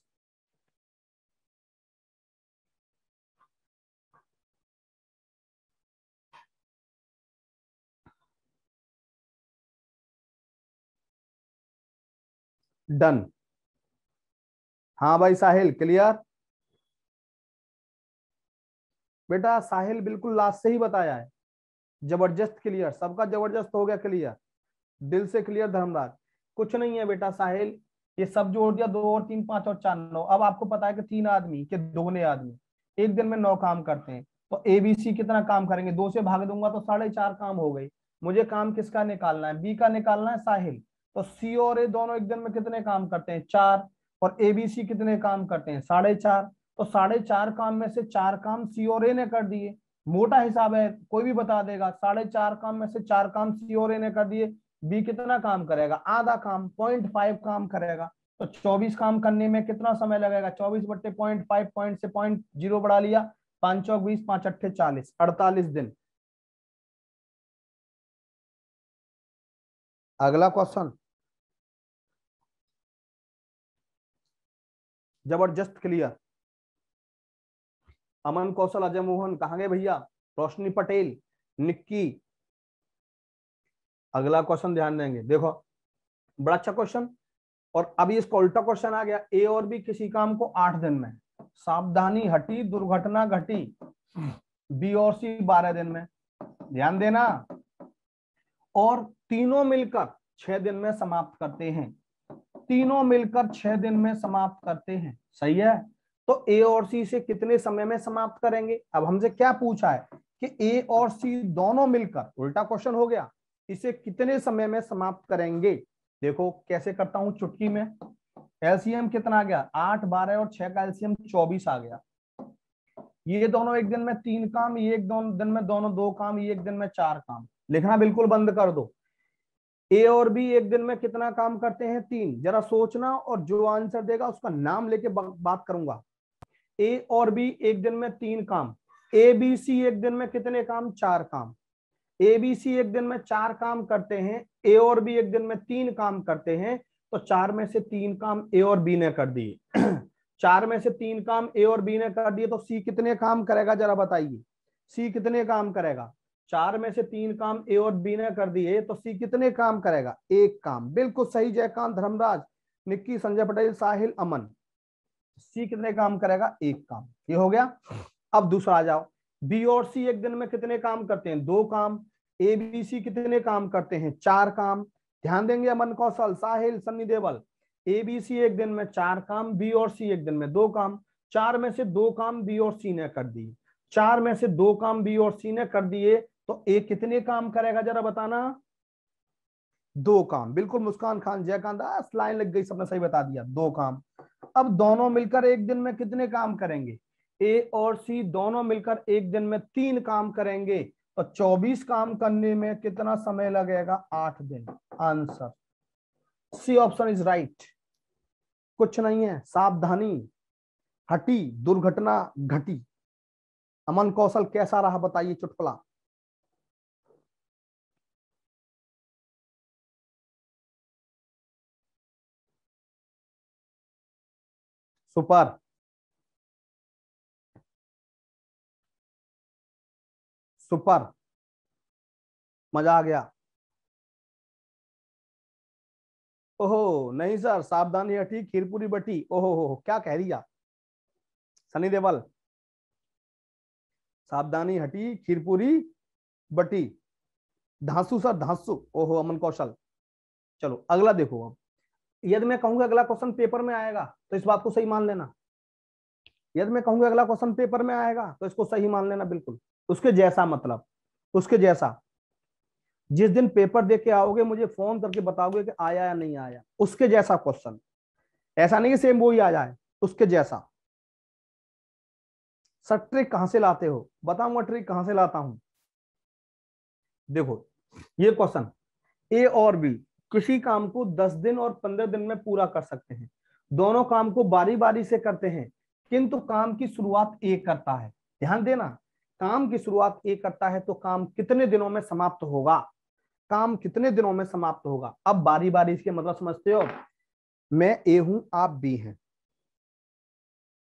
डन। हाँ भाई साहिल क्लियर। बेटा साहिल बिल्कुल लास्ट से ही बताया है, जबरदस्त क्लियर, सबका जबरदस्त हो गया क्लियर, दिल से क्लियर धर्मराज। कुछ नहीं है बेटा साहिल, ये सब जोड़ दिया, 2 और 3 5 और 4 9। अब आपको पता है कि 3 आदमी के दोगुने आदमी एक दिन में 9 काम करते हैं। तो एबीसी कितना काम करेंगे, 2 से भाग दूंगा तो 4.5 काम हो गई। मुझे काम किसका निकालना है, बी का निकालना है साहिल। तो सी और ए दोनों एक दिन में कितने काम करते हैं, 4। और एबीसी कितने काम करते हैं, 4.5। तो 4.5 काम में से 4 काम सी और ए ने कर दिए। मोटा हिसाब है, कोई भी बता देगा। 4.5 काम में से 4 काम सी और ए ने कर दिए। बी कितना काम करेगा, आधा काम, 0.5 काम करेगा। तो 24 काम करने में कितना समय लगेगा, 24/0.5, पॉइंट से पॉइंट 0 बढ़ा लिया, 5 चौक 20, 5 अट्ठे 40, 48 दिन। अगला क्वेश्चन। जबरदस्त क्लियर। अमन कौशल, अजय मोहन कहाँ गए भैया, रोशनी पटेल, निक्की। अगला क्वेश्चन ध्यान देंगे, देखो बड़ा अच्छा क्वेश्चन। और अभी इसका उल्टा क्वेश्चन आ गया, ए और बी किसी काम को 8 दिन में, सावधानी हटी दुर्घटना घटी, बी और सी 12 दिन में, ध्यान देना, और तीनों मिलकर 6 दिन में समाप्त करते हैं, तीनों मिलकर 6 दिन में समाप्त करते हैं, सही है। तो ए और सी से कितने समय में समाप्त करेंगे। अब हमसे क्या पूछा है कि ए और सी दोनों मिलकर, उल्टा क्वेश्चन हो गया, इसे कितने समय में समाप्त करेंगे। देखो कैसे करता हूं, चुटकी में एलसीएम कितना आ गया, 8, 12 और 6 का एलसीएम 24 आ गया। ये दोनों एक दिन में 3 काम, ये एक दिन में दोनों 2 काम, ये एक दिन में 4 काम। लिखना बिल्कुल बंद कर दो। ए और बी एक दिन में कितना काम करते हैं, 3। जरा सोचना, और जो आंसर देगा उसका नाम लेके बात करूंगा। ए और बी एक दिन में 3 काम, ए बी सी एक दिन में कितने काम, 4 काम। ए बी सी एक दिन में 4 काम करते हैं, ए और बी एक दिन में 3 काम करते हैं, तो 4 में से 3 काम ए और बी ने कर दिए 4 में से 3 काम ए और बी ने कर दिए, तो सी कितने काम करेगा जरा बताइए, सी कितने काम करेगा। 4 में से 3 काम ए और बी ने कर दिए, तो सी कितने काम करेगा, 1 काम। बिल्कुल सही जयकांत, धर्मराज, निक्की, संजय पटेल, साहिल, अमन। सी कितने काम करेगा, 1 काम। ये हो गया। अब दूसरा आ जाओ, बी और सी एक दिन में कितने काम करते हैं, 2 काम। ए बी सी कितने काम करते हैं, 4 काम। ध्यान देंगे अमन कौशल, साहिल, सन्नी देवल। ए बी सी एक दिन में 4 काम, बी और सी एक दिन में 2 काम। 4 में से 2 काम बी और सी ने कर दिए, 4 में से 2 काम बी और सी ने कर दिए, तो ए कितने काम करेगा जरा बताना, 2 काम। बिल्कुल मुस्कान खान, जयकांत, लाइन लग गई, सबने सही बता दिया, 2 काम। अब दोनों मिलकर एक दिन में कितने काम करेंगे, ए और सी दोनों मिलकर एक दिन में 3 काम करेंगे, तो 24 काम करने में कितना समय लगेगा, 8 दिन। Answer C option is right. कुछ नहीं है, सावधानी हटी दुर्घटना घटी। अमन कौशल कैसा रहा बताइए चुटकुला। सुपर, सुपर, मजा आ गया। ओहो नहीं सर, सावधानी हटी खीरपुरी बटी, ओहो हो क्या कह रही है सनी देवल, सावधानी हटी खीरपुरी बटी। धांसू सर, धांसू, ओहो अमन कौशल। चलो अगला देखो। अब यदि मैं कहूंगा अगला क्वेश्चन पेपर में आएगा तो इस बात को सही मान लेना, यदि मैं कहूंगा अगला क्वेश्चन पेपर में आएगा तो इसको सही मान लेना, बिल्कुल उसके जैसा, मतलब उसके जैसा। जिस दिन पेपर दे के आओगे मुझे फोन करके बताओगे कि आया या नहीं आया, उसके जैसा क्वेश्चन। ऐसा नहीं कि सेम वो ही आ जाए, उसके जैसा। सर ट्रिक कहां से लाते हो, बताऊंगा ट्रिक कहां से लाता हूं। देखो ये क्वेश्चन, ए और बी किसी काम को 10 दिन और 15 दिन में पूरा कर सकते हैं, दोनों काम को बारी बारी से करते हैं, किंतु काम की शुरुआत ए करता है। ध्यान देना, काम की शुरुआत ए करता है, तो काम कितने दिनों में समाप्त होगा, काम कितने दिनों में समाप्त होगा। अब बारी बारी इसके मतलब समझते हो, मैं ए हूं आप बी हैं,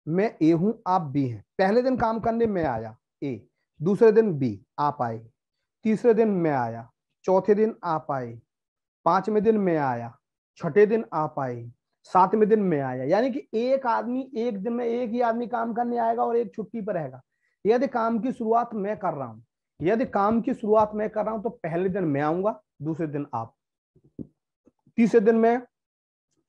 मैं ए हूं आप बी हैं। पहले दिन काम करने में आया ए, दूसरे दिन बी आप आए, तीसरे दिन मैं आया, चौथे दिन आप आए, 5वें दिन में आया, 6ठे दिन आप आए, 7वें दिन में आया। यानी कि एक आदमी एक दिन में एक ही आदमी काम करने आएगा और एक छुट्टी पर रहेगा। यदि काम की शुरुआत मैं कर रहा हूं, यदि काम की शुरुआत मैं कर रहा हूं, तो पहले दिन मैं आऊंगा, दूसरे दिन आप, तीसरे दिन में,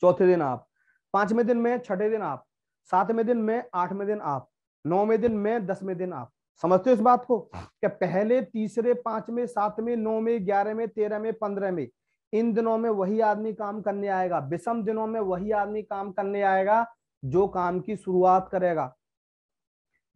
चौथे दिन आप, 5वें दिन में, 6ठे दिन आप, 7वें दिन में, 8वें दिन आप, 9वें दिन में, 10वें दिन आप। समझते हो इस बात को, कि पहले, तीसरे, 5वें, 7वें, 9वें, 11वें, 13वें, 15वें, इन दिनों में वही आदमी काम करने आएगा, विषम दिनों में वही आदमी काम करने आएगा जो काम की शुरुआत करेगा,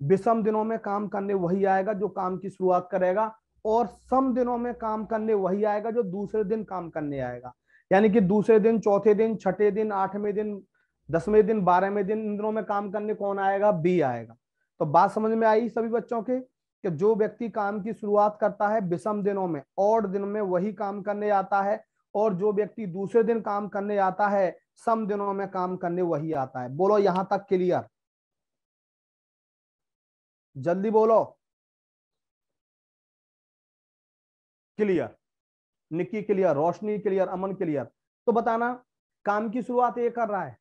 विषम दिनों में काम करने वही आएगा जो काम की शुरुआत करेगा, और सम दिनों में काम करने वही आएगा जो दूसरे दिन काम करने आएगा। यानी कि दूसरे दिन, चौथे दिन, 6ठे दिन, 8वें दिन, 10वें दिन, 12वें दिन, इन दिनों में काम करने कौन आएगा, बी आएगा। तो बात समझ में आई सभी बच्चों के, कि जो व्यक्ति काम की शुरुआत करता है विषम दिनों में, ऑड दिन में, वही काम करने आता है, और जो व्यक्ति दूसरे दिन काम करने आता है सम दिनों में काम करने वही आता है। बोलो यहां तक क्लियर, जल्दी बोलो। क्लियर, निक्की क्लियर, रोशनी क्लियर, अमन क्लियर। तो बताना, काम की शुरुआत ये कर रहा है,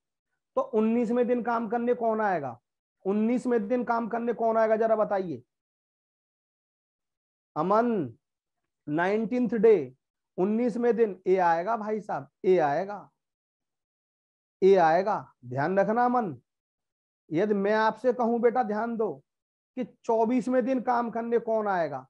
तो 19वें दिन काम करने कौन आएगा? 19वें दिन काम करने कौन आएगा जरा बताइए। अमन, 19th डे, 19वें दिन ए आएगा भाई साहब, ए आएगा, ए आएगा। ध्यान रखना अमन। यदि मैं आपसे कहूं बेटा ध्यान दो कि 24वें दिन काम करने कौन आएगा,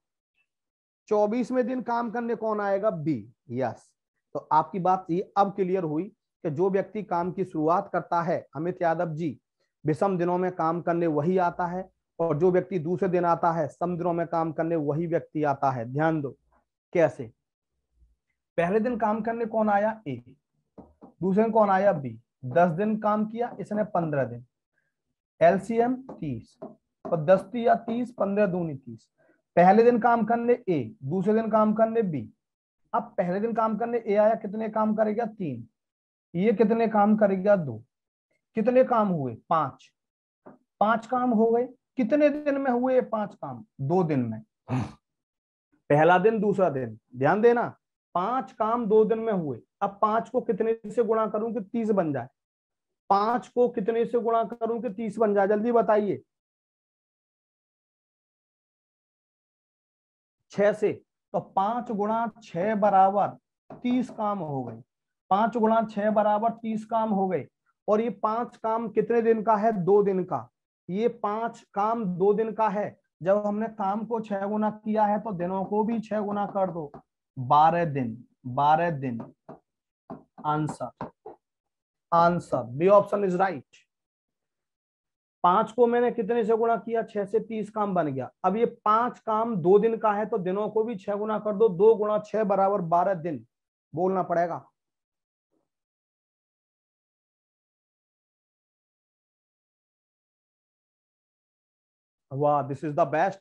24वें दिन काम करने कौन आएगा? बी। यस, तो आपकी बात ये अब क्लियर हुई कि जो व्यक्ति काम की शुरुआत करता है अमित यादव जी, विषम दिनों में काम करने वही आता है, और जो व्यक्ति दूसरे दिन आता है सम दिनों में काम करने वही व्यक्ति आता है। ध्यान दो कैसे। पहले दिन काम करने कौन आया? ए। दूसरे दिन कौन आया? बी। 10 दिन काम किया इसने, 15 दिन, एलसीएम 30, और 10 या 30, 15 दूनी 30। पहले दिन काम करने ए, दूसरे दिन काम करने बी। अब पहले दिन काम करने ए आया, कितने काम करेगा? 3। ये कितने काम करेगा? 2। कितने काम हुए? 5। 5 काम हो गए। कितने दिन में हुए 5 काम? 2 दिन में। पहला दिन दूसरा दिन, ध्यान देना, 5 काम 2 दिन में हुए। अब 5 को कितने से गुणा करूं कि 30 बन जाए? 5 को कितने से गुणा करूं कि 30 बन जाए? जल्दी बताइए। 6 से। तो 5 गुणा 6 बराबर 30 काम हो गए। 5 गुणा 6 बराबर 30 काम हो गए। और ये 5 काम कितने दिन का है? 2 दिन का। ये 5 काम 2 दिन का है। जब हमने काम को 6 गुना किया है तो दिनों को भी 6 गुना कर दो, 12 दिन। 12 दिन। Answer, answer B option is right. 5 को मैंने कितने से गुणा किया? 6 से, 30 काम बन गया। अब ये 5 काम 2 दिन का है तो दिनों को भी 6 गुना कर दो, 2 गुणा 6 बराबर 12 दिन बोलना पड़ेगा। वाह, दिस इज द बेस्ट।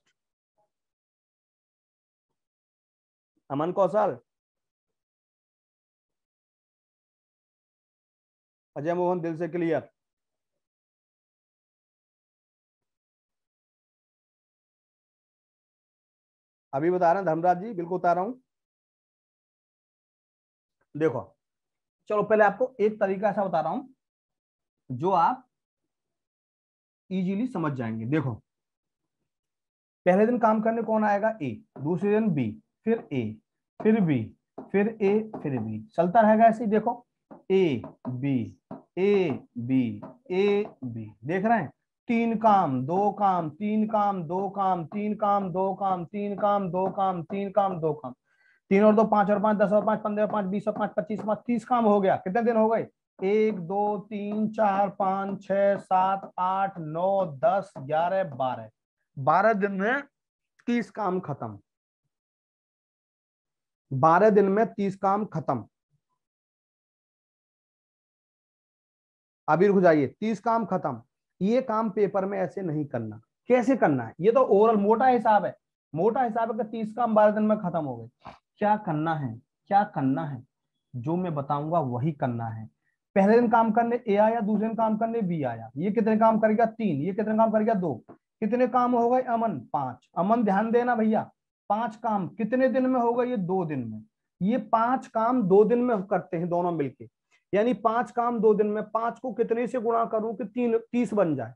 अमन कौशल, अजय मोहन दिल से क्लियर। अभी बता रहे हैं धर्मराज जी, बिल्कुल बता रहा हूं। देखो, चलो पहले आपको एक तरीका ऐसा बता रहा हूं जो आप इजीली समझ जाएंगे। देखो, पहले दिन काम करने कौन आएगा? ए। दूसरे दिन बी, फिर ए, फिर बी, फिर ए, फिर बी, चलता रहेगा ऐसे ही। देखो, A B, A B, A B, देख रहे हैं? 3 काम 2 काम, 3 काम 2 काम, 3 काम 2 काम, 3 काम 2 काम, 3 काम 2 काम, 3 और 2 5 और 5 10 और 5 15 और 5 20 और 5 25 और 5 30 काम हो गया। कितने दिन हो गए? 1 2 3 4 5 6 7 8 9 10 11 12। 12 दिन में 30 काम खत्म। 12 दिन में 30 काम खत्म। अभी रुक जाइए, 30 काम खत्म। ये काम पेपर में ऐसे नहीं करना। कैसे करना है? ये तो ओवरऑल मोटा हिसाब है। मोटा हिसाब है कि 30 काम 12 दिन में खत्म हो गए। क्या करना है? क्या करना है? जो मैं बताऊंगा वही करना है। पहले दिन काम करने ए आया, दूसरे दिन काम करने बी आया। ये कितने काम करेगा? 3। ये कितने काम करेगा? 2। कितने काम हो गए अमन? 5। अमन ध्यान देना भैया, 5 काम कितने दिन में हो गए? ये 2 दिन में। ये 5 काम 2 दिन में करते हैं दोनों मिलके। यानी 5 काम 2 दिन में। 5 को कितने से गुणा करूं कि 30 बन जाए?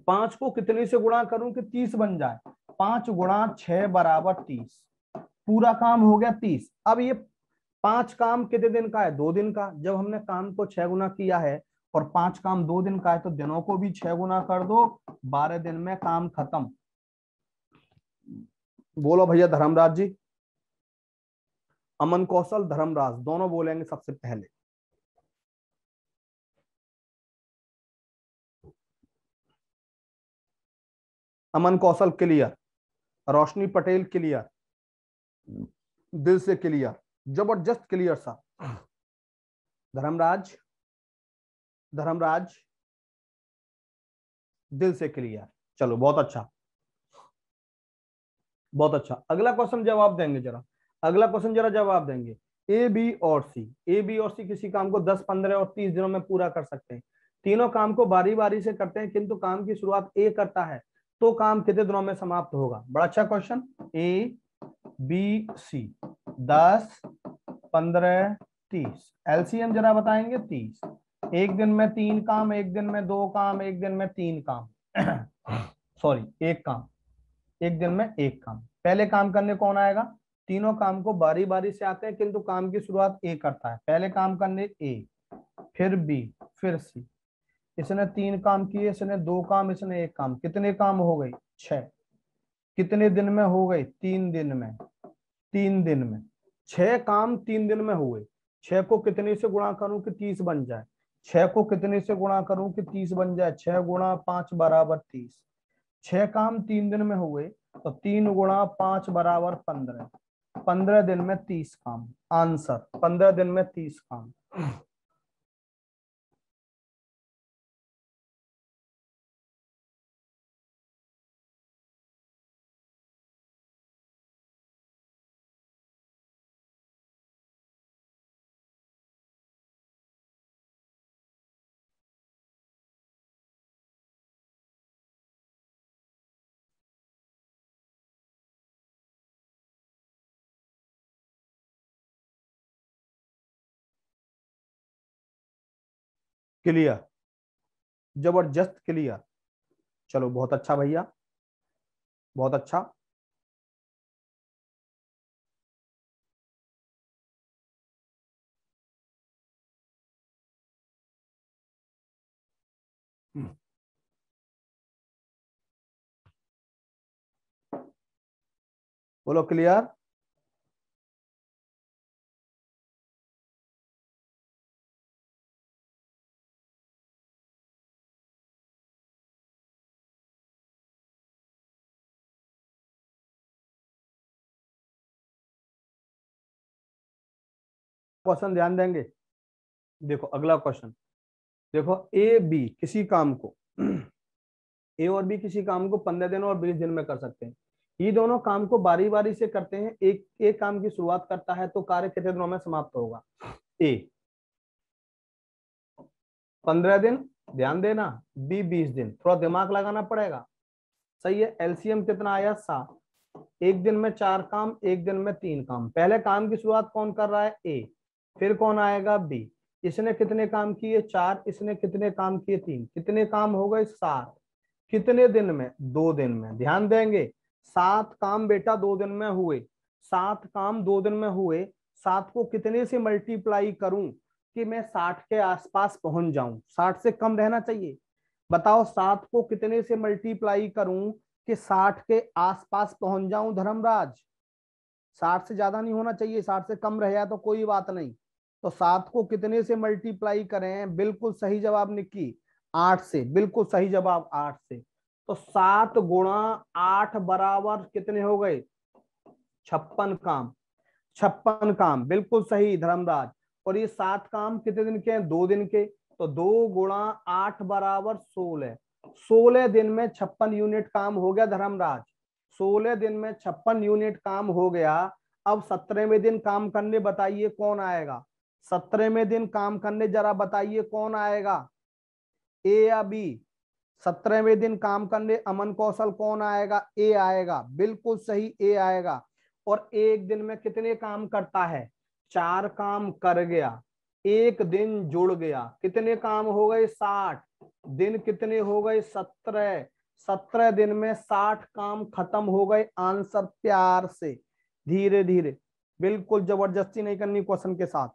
5 को कितने से गुणा करूं कि 30 बन जाए? 5 गुणा 6 बराबर 30। पूरा काम हो गया 30। अब ये 5 काम कितने दिन का है? 2 दिन का। जब हमने काम को 6 गुना किया है और 5 काम 2 दिन का है तो दिनों को भी 6 गुना कर दो, 12 दिन में काम खत्म। बोलो भैया धर्मराज जी। अमन कौशल, धर्मराज दोनों बोलेंगे सबसे पहले। अमन कौशल क्लियर, रोशनी पटेल क्लियर, दिल से क्लियर, जबरदस्त क्लियर सा। धर्मराज, धर्मराज दिल से क्लियर। चलो बहुत अच्छा, बहुत अच्छा। अगला क्वेश्चन जवाब देंगे जरा, अगला क्वेश्चन जरा जवाब देंगे। ए बी और सी, ए बी और सी किसी काम को 10, 15 और 30 दिनों में पूरा कर सकते हैं। तीनों काम को बारी बारी से करते हैं, किंतु काम की शुरुआत ए करता है, तो काम कितने दिनों में समाप्त होगा? बड़ा अच्छा question. A B C 10, 15, 30, LCM जरा बताएंगे 30। एक दिन में 3 काम, एक दिन में 2 काम, एक दिन में 3 काम सॉरी, एक काम, एक दिन में एक काम। पहले काम करने कौन आएगा? तीनों काम को बारी बारी से आते हैं, किंतु काम की शुरुआत ए करता है। पहले काम करने ए, फिर बी, फिर सी। इसने 3 काम किए, इसने 2 काम, इसने 1 काम। कितने काम हो गए? 6। कितने दिन में हो गए? 3 दिन में। 3 दिन में 6 काम 3 दिन में हुए। 6 को कितने से गुणा करूं कि 30 बन जाए? 6 को कितने से गुणा करूं कि 30 बन जाए? 6 गुणा 5 बराबर 30। 6 काम 3 दिन में हुए, तो 3 गुणा 5 बराबर 15। 15 दिन में 30 काम। आंसर 15 दिन में 30 काम। क्लियर, जबरदस्त क्लियर। चलो बहुत अच्छा भैया, बहुत अच्छा। बोलो क्लियर। क्वेश्चन ध्यान देंगे। देखो अगला क्वेश्चन। देखो ए बी किसी काम को ए और बी किसी काम को 15 दिन और 20 दिन में कर सकते हैं। ये दोनों काम को बारी बारी से करते हैं। एक काम की शुरुआत करता है, तो कार्य कितने दिनों में समाप्त होगा? ए 15 दिन, ध्यान देना, बी 20 दिन। थोड़ा दिमाग लगाना पड़ेगा। सही है। एलसीएम कितना आया? 7। एक दिन में 4 काम, एक दिन में 3 काम। पहले काम की शुरुआत कौन कर रहा है? ए। फिर कौन आएगा? बी। इसने कितने काम किए? 4। इसने कितने काम किए? 3। कितने काम हो गए? 7। कितने दिन में? 2 दिन में। ध्यान देंगे, 7 काम बेटा 2 दिन में हुए। 7 काम 2 दिन में हुए। 7 को कितने से मल्टीप्लाई करूं कि मैं 60 के आसपास पहुंच जाऊं? 60 से कम रहना चाहिए। बताओ 7 को कितने से मल्टीप्लाई करूं कि 60 के आसपास पहुंच जाऊं धर्मराज? 60 से ज्यादा नहीं होना चाहिए, 60 से कम रह जाए तो कोई बात नहीं। तो 7 को कितने से मल्टीप्लाई करें? बिल्कुल सही जवाब निक्की, 8 से। बिल्कुल सही जवाब 8 से। तो 7 गुणा 8 बराबर कितने हो गए? 56 काम। 56 काम, बिल्कुल सही धर्मराज। और ये 7 काम कितने दिन के हैं? 2 दिन के। तो 2 गुणा 8 बराबर 16। 16 दिन में 56 यूनिट काम हो गया धर्मराज। 16 दिन में 56 यूनिट काम हो गया। अब 17वें दिन काम करने बताइए कौन आएगा? 17वें दिन काम करने जरा बताइए कौन आएगा? ए या बी? 17वें दिन काम करने अमन कौशल कौन आएगा? ए आएगा। बिल्कुल सही, ए आएगा। और एक दिन में कितने काम करता है? 4 काम कर गया। एक दिन जुड़ गया। कितने काम हो गए? 60। दिन कितने हो गए? 17। 17 दिन में 60 काम खत्म हो गए। आंसर प्यार से, धीरे धीरे, बिल्कुल जबरदस्ती नहीं करनी क्वेश्चन के साथ।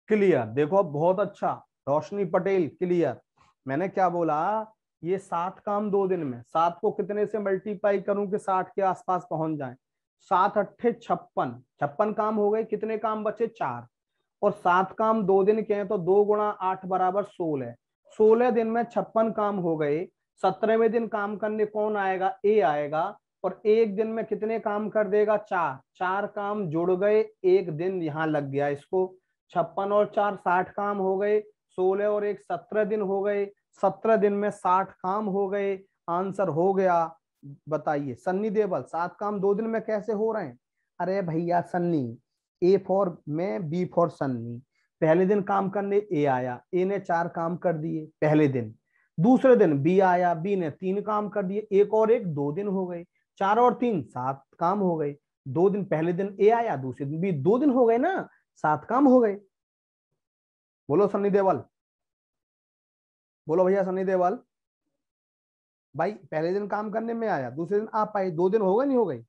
क्लियर। देखो बहुत अच्छा, रोशनी पटेल क्लियर। मैंने क्या बोला? ये 7 काम 2 दिन में, 7 को कितने से मल्टीप्लाई करूं कि 60 के आसपास पहुंच जाए? 7 अट्ठे 56। 56 काम हो गए। कितने काम बचे? 4। और 7 काम 2 दिन के हैं, तो 2 गुणा 8 बराबर 16। 16 दिन में 56 काम हो गए। 17वें दिन काम करने कौन आएगा? ए आएगा। और एक दिन में कितने काम कर देगा? 4। 4 काम जुड़ गए, एक दिन यहां लग गया इसको। 56 और 4 60 काम हो गए। 16 और 1 17 दिन हो गए। 17 दिन में 60 काम हो गए। आंसर हो गया बताइए सन्नी देवल, 7 काम 2 दिन में कैसे हो रहे हैं? अरे भैया सन्नी, ए फॉर मैं, बी फॉर सन्नी। पहले दिन काम करने ए आया, ए ने 4 काम कर दिए पहले दिन। दूसरे दिन बी आया, बी ने 3 काम कर दिए, एक और एक 2 दिन हो गए, 4 और 3 7 काम हो गए। 2 दिन पहले दिन ए आया, दूसरे दिन बी, 2 दिन हो गए ना, 7 काम हो गए। बोलो सन्नी देवल, बोलो भैया सन्नी देवल। भाई पहले दिन काम करने में आया, दूसरे दिन आप आए, 2 दिन हो गए नहीं हो गए?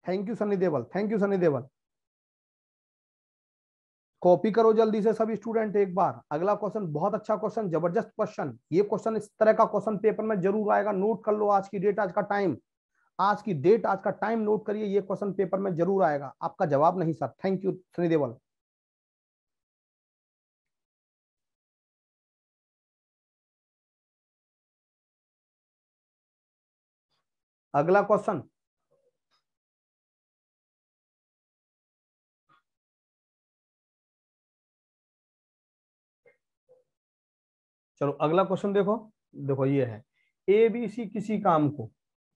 Thank you Sunny Deol, thank you Sunny Deol. Copy करो जल्दी से सभी स्टूडेंट एक बार। अगला क्वेश्चन बहुत अच्छा क्वेश्चन, जबरदस्त क्वेश्चन। ये क्वेश्चन इस तरह का क्वेश्चन पेपर में जरूर आएगा, नोट कर लो। आज की डेट, आज का टाइम, आज की डेट, आज का टाइम नोट करिए। ये क्वेश्चन पेपर में जरूर आएगा। आपका जवाब नहीं सर। थैंक यू सनी देवल। अगला क्वेश्चन, चलो अगला क्वेश्चन देखो। देखो ये है, ए बी सी किसी काम को,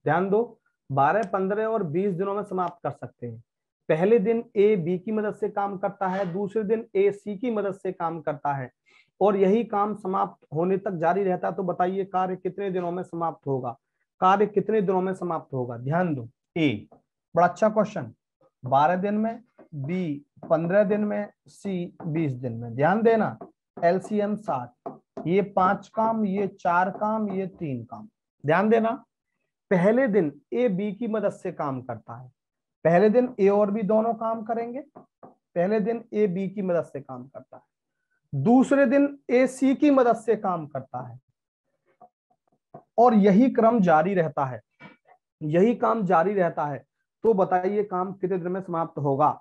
ध्यान दो, 12, 15 और 20 दिनों में समाप्त कर सकते हैं। पहले दिन ए बी की मदद से काम करता है, दूसरे दिन ए सी की मदद से काम करता है, और यही काम समाप्त होने तक जारी रहता है। तो बताइए कार्य कितने दिनों में समाप्त होगा? कार्य कितने दिनों में समाप्त होगा? ध्यान दो, ए, बड़ा अच्छा क्वेश्चन, 12 दिन में, बी 15 दिन में, सी 20 दिन में। ध्यान देना, एलसीएम 60, ये 5 काम, ये 4 काम, ये 3 काम। ध्यान देना, पहले दिन ए बी की मदद से काम करता है, पहले दिन ए और बी दोनों काम करेंगे, पहले दिन ए बी की मदद से काम करता है, दूसरे दिन ए सी की मदद से काम करता है, और यही क्रम जारी रहता है, यही काम जारी रहता है। तो बताइए काम कितने दिन में समाप्त होगा?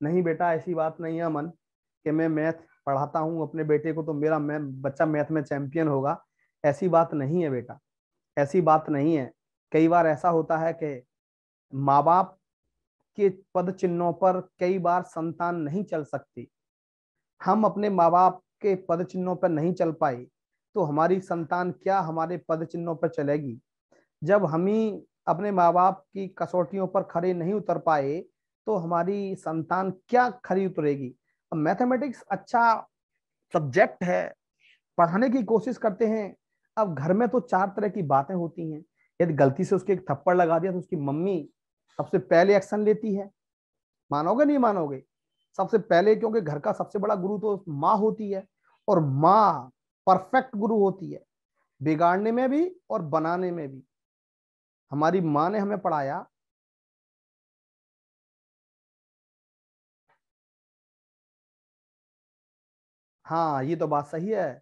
नहीं बेटा, ऐसी बात नहीं है अमन कि मैं मैथ पढ़ाता हूं अपने बेटे को तो मेरा बच्चा मैथ में चैंपियन होगा। ऐसी बात नहीं है बेटा, ऐसी बात नहीं है। कई बार ऐसा होता है कि माँ बाप के पद चिन्हों पर कई बार संतान नहीं चल सकती। हम अपने माँ बाप के पद चिन्हों पर नहीं चल पाए तो हमारी संतान क्या हमारे पद चिन्हों पर चलेगी? जब हम ही अपने माँ बाप की कसौटियों पर खड़े नहीं उतर पाए तो हमारी संतान क्या खरी उतरेगी? अब मैथमेटिक्स अच्छा सब्जेक्ट है, पढ़ाने की कोशिश करते हैं। अब घर में तो 4 तरह की बातें होती हैं। यदि गलती से उसके एक थप्पड़ लगा दिया तो उसकी मम्मी सबसे पहले एक्शन लेती है। मानोगे नहीं मानोगे? सबसे पहले, क्योंकि घर का सबसे बड़ा गुरु तो माँ होती है, और माँ परफेक्ट गुरु होती है, बिगाड़ने में भी और बनाने में भी। हमारी माँ ने हमें पढ़ाया। हाँ ये तो बात सही है,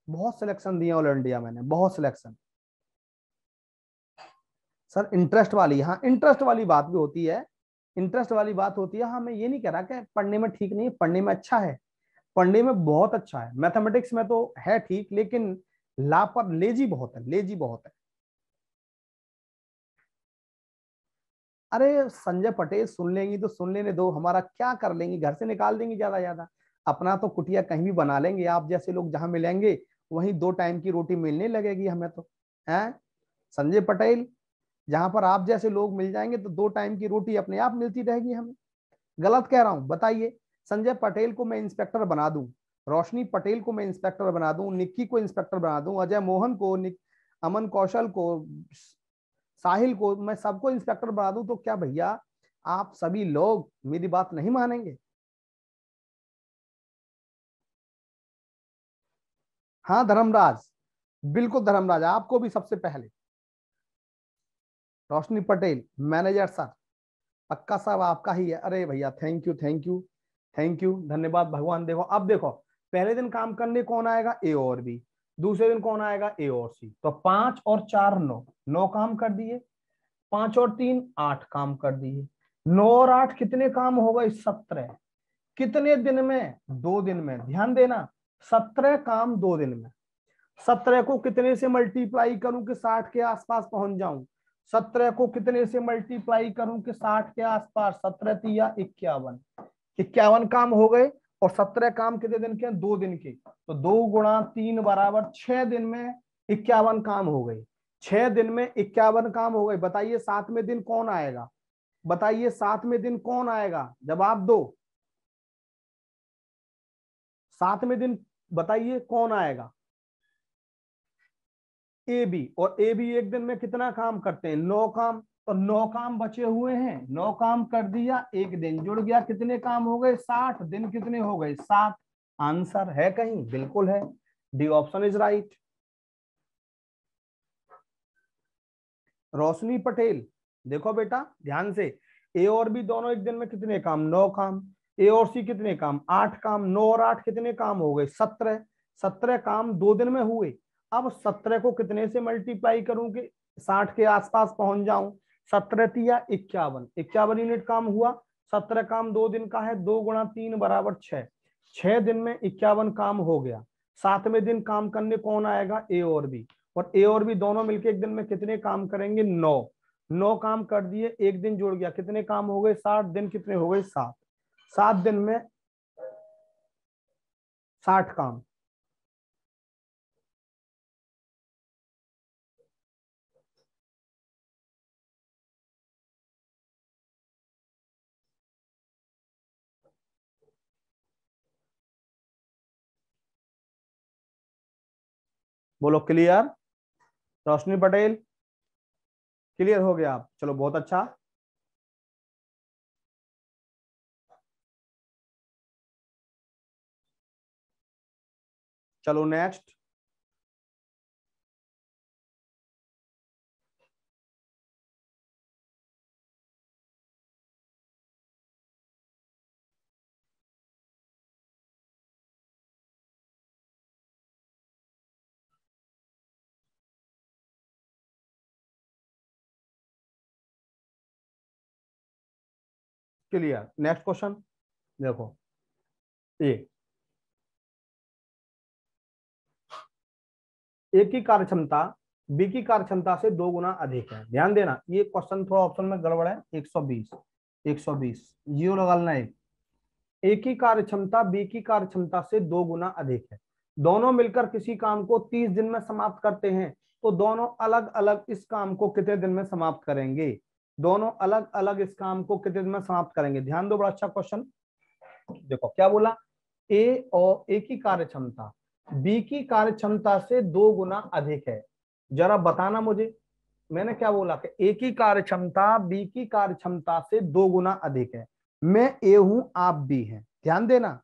बहुत सिलेक्शन दिए ऑल इंडिया मैंने, बहुत सिलेक्शन। सर इंटरेस्ट वाली, हाँ इंटरेस्ट वाली बात भी होती है, इंटरेस्ट वाली बात होती है। हाँ मैं ये नहीं कह रहा कि पढ़ने में ठीक नहीं है, पढ़ने में अच्छा है, पढ़ने में बहुत अच्छा है, मैथमेटिक्स में तो है ठीक, लेकिन लापर लेजी बहुत है, लेजी बहुत है। अरे संजय पटेल सुन लेंगी तो सुन लेने दो, हमारा क्या कर लेंगी, घर से निकाल देंगी ज्यादा ज्यादा, अपना तो कुटिया कहीं भी बना लेंगे। आप जैसे लोग जहां मिलेंगे वहीं 2 टाइम की रोटी मिलने लगेगी हमें तो, है संजय पटेल। जहां पर आप जैसे लोग मिल जाएंगे तो 2 टाइम की रोटी अपने आप मिलती रहेगी हमें। गलत कह रहा हूं बताइए? संजय पटेल को मैं इंस्पेक्टर बना दूं, रोशनी पटेल को मैं इंस्पेक्टर बना दूं, निक्की को इंस्पेक्टर बना दूं, अजय मोहन को, अमन कौशल को, साहिल को, मैं सबको इंस्पेक्टर बना दूं, तो क्या भैया आप सभी लोग मेरी बात नहीं मानेंगे? हाँ धर्मराज, बिल्कुल धर्मराज, आपको भी सबसे पहले। रोशनी पटेल मैनेजर सर, पक्का साहब आपका ही है। अरे भैया thank you, thank you, thank you, धन्यवाद भगवान। देखो अब देखो, पहले दिन काम करने कौन आएगा? ए और बी। दूसरे दिन कौन आएगा? ए और सी। तो 5 और 4 9, 9 काम कर दिए, 5 और 3 8 काम कर दिए, 9 और 8 कितने काम हो गए? 17। कितने दिन में? 2 दिन में। ध्यान देना, 17 काम 2 दिन में। 17 को कितने से मल्टीप्लाई करूं कि 60 के आसपास पहुंच जाऊं? 17 को कितने से मल्टीप्लाई करूं कि 60 के आसपास? 17 तिया 51, 51 काम हो गए। और 17 काम कितने दिन के? 2 दिन के। तो 2 गुणा 3 बराबर 6 दिन में 51 काम हो गए। 6 दिन में 51 काम हो गए। बताइए 7वें दिन कौन आएगा? बताइए 7वें दिन कौन आएगा? जवाब दो। 7वें दिन बताइए कौन आएगा? A B. और ए बी एक दिन में कितना काम करते हैं? 9 काम। तो 9 काम बचे हुए हैं, 9 काम कर दिया, एक दिन जुड़ गया, कितने काम हो गए? 60 दिन कितने हो गए? 7। आंसर है कहीं? बिल्कुल है, डी ऑप्शन इज राइट। रोशनी पटेल, देखो बेटा ध्यान से, ए और बी दोनों एक दिन में कितने काम? 9 काम। ए और सी कितने काम? 8 काम। 9 और 8 कितने काम हो गए? 17। 17 काम 2 दिन में हुए। अब 17 को कितने से मल्टीप्लाई करूं कि 60 के आसपास पहुंच जाऊं? 17 तिया 51, 51 यूनिट काम हुआ। 17 काम 2 दिन का है, 2 गुणा 3 बराबर 6। 6 दिन में 51 काम हो गया। 7वें दिन काम करने कौन आएगा? ए और बी। और ए और बी दोनों मिलकर एक दिन में कितने काम करेंगे? 9। 9 काम कर दिए, एक दिन जुड़ गया, कितने काम हो गए? 60 दिन कितने हो गए? 7। 7 दिन में 60 काम। बोलो क्लियर? रोशनी पटेल क्लियर हो गया आप? चलो बहुत अच्छा। चलो नेक्स्ट। क्लियर। नेक्स्ट क्वेश्चन देखो। ए ए की कार्य क्षमता बी की कार्य क्षमता से 2 गुना अधिक है। ध्यान देना, ये क्वेश्चन थोड़ा ऑप्शन में गड़बड़ है। 120, 120 जीरो लगा लेना। एक, ए की कार्य क्षमता बी की कार्य क्षमता से 2 गुना अधिक है। दोनों मिलकर किसी काम को 30 दिन में समाप्त करते हैं, तो दोनों अलग अलग इस काम को कितने दिन में समाप्त करेंगे? दोनों अलग अलग इस काम को कितने दिन में समाप्त करेंगे? ध्यान दो, बड़ा अच्छा क्वेश्चन। देखो क्या बोला, ए की कार्य क्षमता बी की कार्य क्षमता से 2 गुना अधिक है। जरा बताना मुझे, मैंने क्या बोला कि ए की कार्य क्षमता बी की कार्य क्षमता से 2 गुना अधिक है। मैं ए हूं, आप बी हैं। ध्यान देना,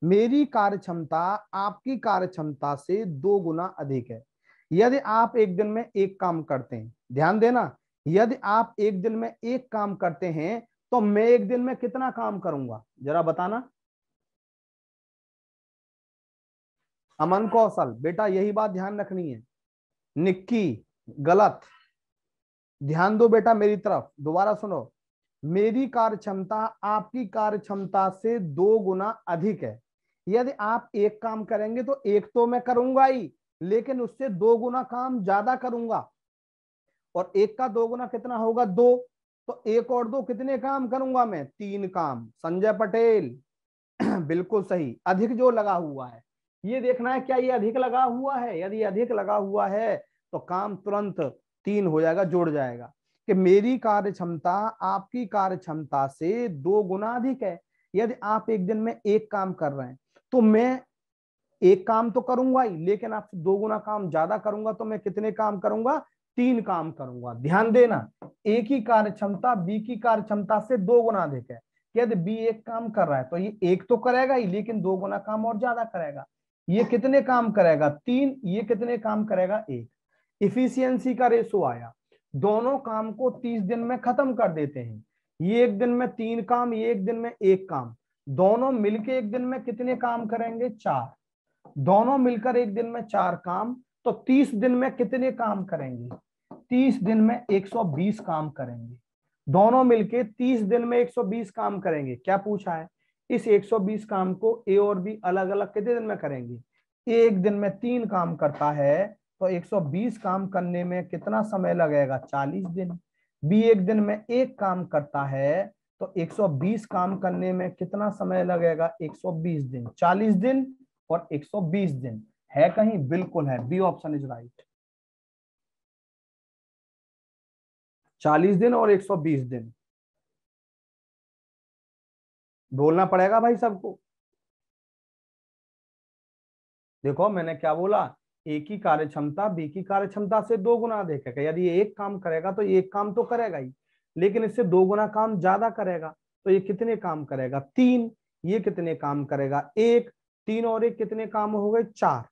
मेरी कार्य क्षमता आपकी कार्य क्षमता से 2 गुना अधिक है। यदि आप एक दिन में एक काम करते हैं, ध्यान देना, यदि आप एक दिन में एक काम करते हैं तो मैं एक दिन में कितना काम करूंगा? जरा बताना। अमन कौशल, बेटा यही बात ध्यान रखनी है। निक्की गलत। ध्यान दो बेटा मेरी तरफ, दोबारा सुनो। मेरी कार्य क्षमता आपकी कार्य क्षमता से 2 गुना अधिक है। यदि आप एक काम करेंगे तो एक तो मैं करूंगा ही, लेकिन उससे 2 गुना काम ज्यादा करूंगा। और एक का 2 गुना कितना होगा? 2। तो एक और 2 कितने काम करूंगा मैं? 3 काम। संजय पटेल बिल्कुल सही। अधिक जो लगा हुआ है, ये देखना है क्या ये अधिक लगा हुआ है। यदि अधिक लगा हुआ है तो काम तुरंत 3 हो जाएगा, जुड़ जाएगा कि मेरी कार्य क्षमता आपकी कार्य क्षमता से 2 गुना अधिक है। यदि आप एक दिन में एक काम कर रहे हैं तो मैं एक काम तो करूंगा ही, लेकिन आपसे 2 गुना काम ज्यादा करूंगा, तो मैं कितने काम करूंगा? 3 काम करूंगा। ध्यान देना, ए की कार्य क्षमता बी की कार्य क्षमता से 2 गुना अधिक है। यदि बी एक काम कर रहा है तो ये एक तो करेगा ही, लेकिन 2 गुना काम और ज्यादा करेगा। ये कितने काम करेगा? 3। ये कितने काम करेगा? 1। इफिशियंसी का रेशो आया, दोनों काम को 30 दिन में खत्म कर देते हैं। ये एक दिन में 3 काम, ये एक दिन में 1 काम। दोनों मिलके एक दिन में कितने काम करेंगे? 4। दोनों मिलकर एक दिन में 4 काम, तो 30 दिन में कितने काम करेंगे? 30 दिन में 120 काम करेंगे। दोनों मिलके 30 दिन में 120 काम करेंगे। क्या पूछा है? इस 120 काम को ए और बी अलग अलग कितने दिन में करेंगे? एक दिन में 3 काम करता है, तो 120 काम करने में कितना समय लगेगा? 40 दिन। बी एक दिन में एक काम करता है, तो 120 काम करने में कितना समय लगेगा? 120 दिन। 40 दिन और 120 दिन। है कहीं? बिल्कुल है, बी ऑप्शन इज राइट। 40 दिन और 120 दिन, बोलना पड़ेगा भाई सबको। देखो मैंने क्या बोला, ए की कार्य क्षमता बी की कार्य क्षमता से 2 गुना देखेगा। यदि ये एक काम करेगा तो ये एक काम तो करेगा ही, लेकिन इससे 2 गुना काम ज्यादा करेगा। तो ये कितने काम करेगा? 3। ये कितने काम करेगा? 1। 3 और 1 कितने काम हो गए? 4।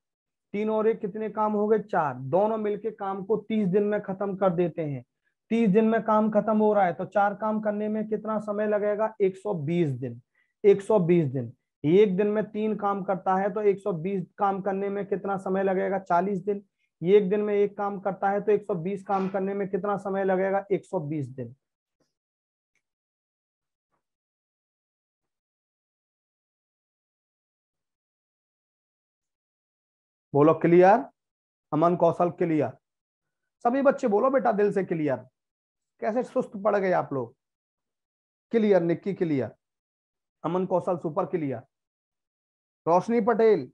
3 और 1 कितने काम हो गए? 4। दोनों मिलके काम को 30 दिन में खत्म कर देते हैं। 30 दिन में काम खत्म हो रहा है तो 4 काम करने में कितना समय लगेगा? 120 दिन। 120 दिन। एक दिन में 3 काम करता है तो 120 काम करने में कितना समय लगेगा? 40 दिन। ये एक दिन में एक काम करता है तो 120 काम करने में कितना समय लगेगा? 120 दिन। बोलो क्लियर? अमन कौशल क्लियर? सभी बच्चे बोलो बेटा दिल से क्लियर। कैसे सुस्त पड़ गए आप लोग? क्लियर? निक्की क्लियर, अमन कौशल सुपर क्लियर, रोशनी पटेल,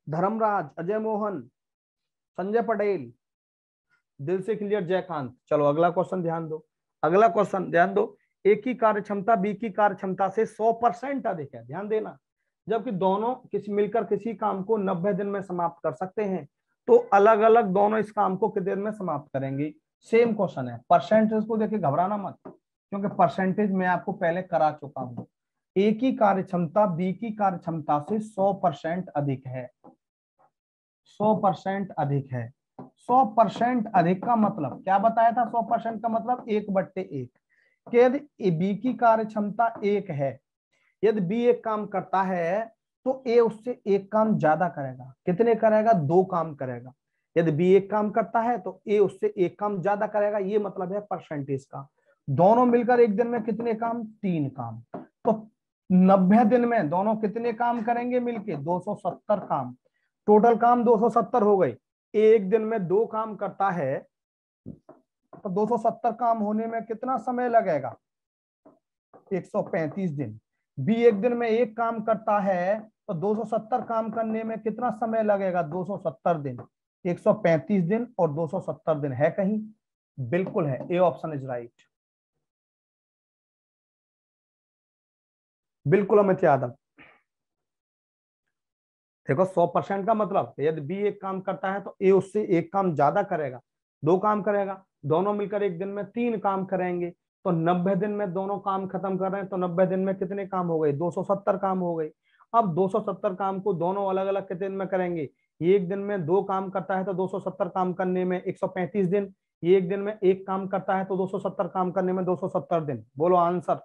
धर्मराज, अजय मोहन, संजय पटेल दिल से क्लियर, जयकांत। चलो अगला क्वेश्चन ध्यान दो। अगला क्वेश्चन ध्यान दो। ए की कार्य क्षमता बी की कार्य क्षमता से 100% अधिक है, ध्यान देना। जबकि दोनों किसी मिलकर किसी काम को 90 दिन में समाप्त कर सकते हैं, तो अलग अलग दोनों इस काम को कितने दिन में समाप्त करेंगे? सेम क्वेश्चन है। परसेंटेज को देखिए घबराना मत, क्योंकि परसेंटेज मैं आपको पहले करा चुका हूं। ए की कार्य क्षमता बी की कार्य क्षमता से 100% अधिक है। 100% अधिक है। 100% अधिक का मतलब क्या बताया था? 100% का मतलब 1/1। कि यदि बी की कार्य क्षमता 1 है, यदि बी एक काम करता है तो ए उससे एक काम ज्यादा करेगा। कितने करेगा? 2 काम करेगा। यदि बी एक काम करता है तो ए उससे एक काम ज्यादा करेगा, ये मतलब है परसेंटेज का। दोनों मिलकर एक दिन में कितने काम? 3 काम। तो 90 दिन में दोनों कितने काम करेंगे मिलके? 270 काम। टोटल काम 270 हो गए। एक दिन में 2 काम करता है तो 270 काम होने में कितना समय लगेगा? 135 दिन। बी एक दिन में एक काम करता है तो 270 काम करने में कितना समय लगेगा? 270 दिन। 135 दिन और 270 दिन है कहीं? बिल्कुल है, ए ऑप्शन इज राइट। बिल्कुल अमित यादव। देखो 100% का मतलब यदि बी एक काम करता है तो ए उससे एक काम ज्यादा करेगा, 2 काम करेगा। दोनों मिलकर एक दिन में 3 काम करेंगे, तो 90 दिन में दोनों काम खत्म कर रहे हैं, तो 90 दिन में कितने काम हो गए? 270 काम हो गए। अब 270 काम को दोनों अलग अलग कितने दिन में करेंगे? ये एक दिन में 2 काम करता है तो 270 काम करने में 135 दिन। ये एक दिन में एक काम करता है तो 270 काम करने में 270 दिन। बोलो आंसर।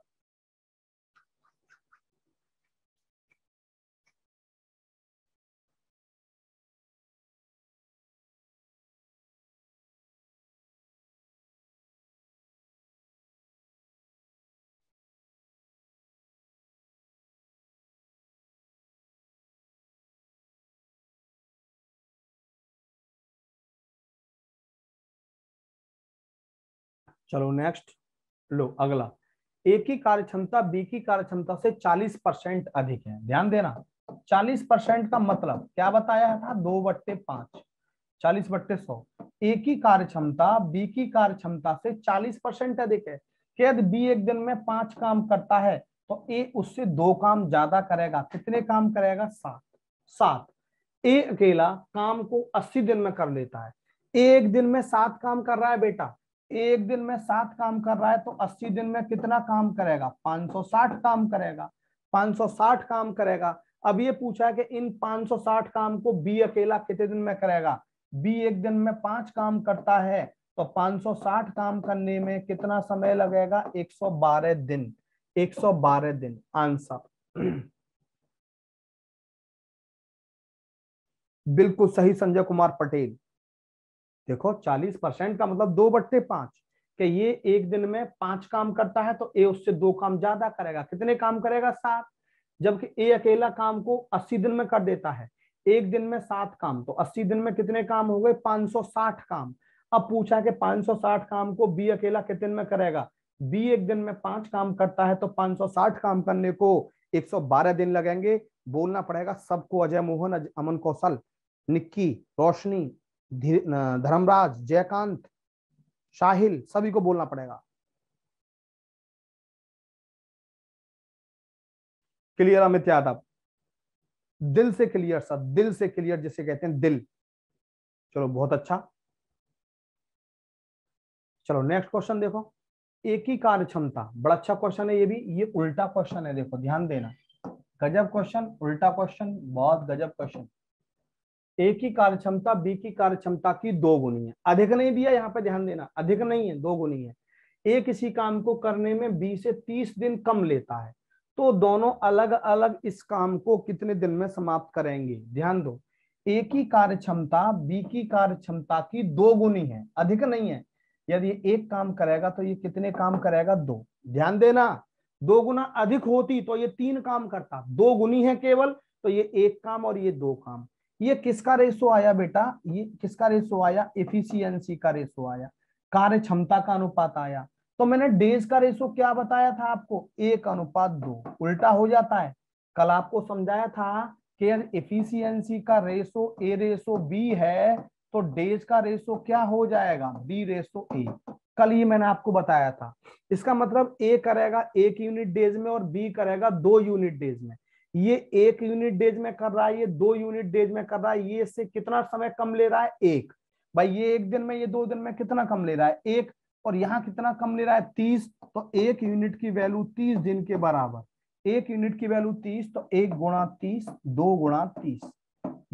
चलो नेक्स्ट। लो अगला। ए की कार्य क्षमता बी की कार्य क्षमता से 40% अधिक है, ध्यान देना। 40% का मतलब क्या बताया था? 2/5। 40/100। ए की कार्य क्षमता बी की कार्य क्षमता से 40% अधिक है। कि यदि बी एक दिन में 5 काम करता है तो ए उससे 2 काम ज्यादा करेगा। कितने काम करेगा? 7। 7। ए अकेला काम को 80 दिन में कर लेता है। एक दिन में 7 काम कर रहा है बेटा। एक दिन में 7 काम कर रहा है तो 80 दिन में कितना काम करेगा? 560 काम करेगा। 560 काम करेगा। अब ये पूछा है कि इन 560 काम को बी अकेला कितने दिन में करेगा? बी एक दिन में 5 काम करता है तो 560 काम करने में कितना समय लगेगा? 112 दिन। 112 दिन आंसर। बिल्कुल सही संजय कुमार पटेल। देखो 40% का मतलब 2/5। कि ये एक दिन में 5 काम करता है तो ए उससे 2 काम ज्यादा करेगा। कितने काम करेगा? 7। जबकि ए अकेला काम को 80 दिन में कर देता है। एक दिन में 7 काम तो 80 दिन में कितने काम हो गए? 560 काम। अब पूछा कि 560 काम को बी अकेला कितने दिन में करेगा? बी एक दिन में 5 काम करता है तो 560 काम करने को 112 दिन लगेंगे। बोलना पड़ेगा सबको। अजय मोहन, अमन कौशल, निक्की, रोशनी, धर्मराज, जयकांत, शाहिल, सभी को बोलना पड़ेगा। क्लियर अमित यादव, दिल से क्लियर सर, दिल से क्लियर जिसे कहते हैं दिल। चलो बहुत अच्छा। चलो नेक्स्ट क्वेश्चन देखो, एक ही कार्य क्षमता, बड़ा अच्छा क्वेश्चन है ये भी, ये उल्टा क्वेश्चन है, देखो ध्यान देना, गजब क्वेश्चन, उल्टा क्वेश्चन, बहुत गजब क्वेश्चन। एक ही कार्य क्षमता बी की कार्य क्षमता की दो गुनी है, अधिक नहीं दिया यहाँ पे, ध्यान देना, अधिक नहीं है, दो गुनी है। ए किसी काम को करने में बी से 30 दिन कम लेता है, तो दोनों अलग अलग इस काम को कितने दिन में समाप्त करेंगे। ध्यान दो, एक ही कार्य क्षमता बी की कार्य क्षमता की दो गुनी है, अधिक नहीं है। यदि एक काम करेगा तो ये कितने काम करेगा, दो। ध्यान देना, दो गुना अधिक होती तो ये तीन काम करता, दो गुनी है केवल, तो ये एक काम और ये दो काम। ये किसका रेशो आया बेटा, ये किसका रेशो आया, एफिशिएंसी का रेशो आया, कार्य क्षमता का अनुपात आया। तो मैंने डेज का रेशो क्या बताया था आपको, 1:2। उल्टा हो जाता है, कल आपको समझाया था कि एफिशिएंसी का रेशो ए रेशो बी है, तो डेज का रेशो क्या हो जाएगा, बी रेशो ए। कल ये मैंने आपको बताया था। इसका मतलब ए करेगा 1 यूनिट डेज में और बी करेगा 2 यूनिट डेज में। ये 1 यूनिट डेज में कर रहा है, ये 2 यूनिट डेज में कर रहा है, ये इससे कितना समय कम ले रहा है, 1। भाई ये 1 दिन में, ये 2 दिन में कितना कम ले रहा है, 1। और यहाँ कितना कम ले रहा है, 30। तो 1 यूनिट की वैल्यू 30 दिन के बराबर। 1 यूनिट की वैल्यू 30, तो 1 गुणा 30, 2 गुणा 30।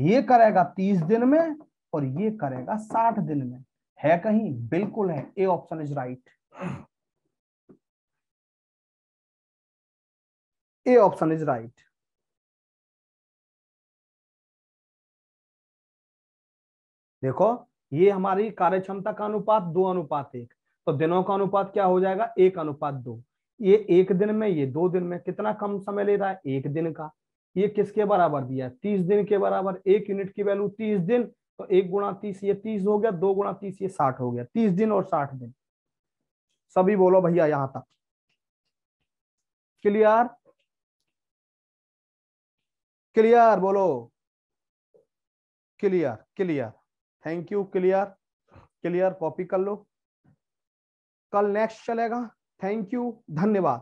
ये करेगा 30 दिन में और ये करेगा 60 दिन में। है कहीं, बिल्कुल है, A option is right, A option is right. देखो, ये हमारी कार्य क्षमता का अनुपात 2:1, तो दिनों का अनुपात क्या हो जाएगा, 1:2। ये 1 दिन में, ये 2 दिन में, कितना कम समय ले रहा है, 1 दिन का। ये किसके बराबर दिया है, 30 दिन के बराबर। 1 यूनिट की वैल्यू 30 दिन, तो 1 गुणा 30, ये 30 हो गया, 2 गुणा 30, ये 60 हो गया। 30 दिन और 60 दिन। सभी बोलो भैया यहां तक क्लियर, क्लियर बोलो, clear clear, thank you, clear clear, copy कर लो, कल नेक्स्ट चलेगा। थैंक यू, धन्यवाद।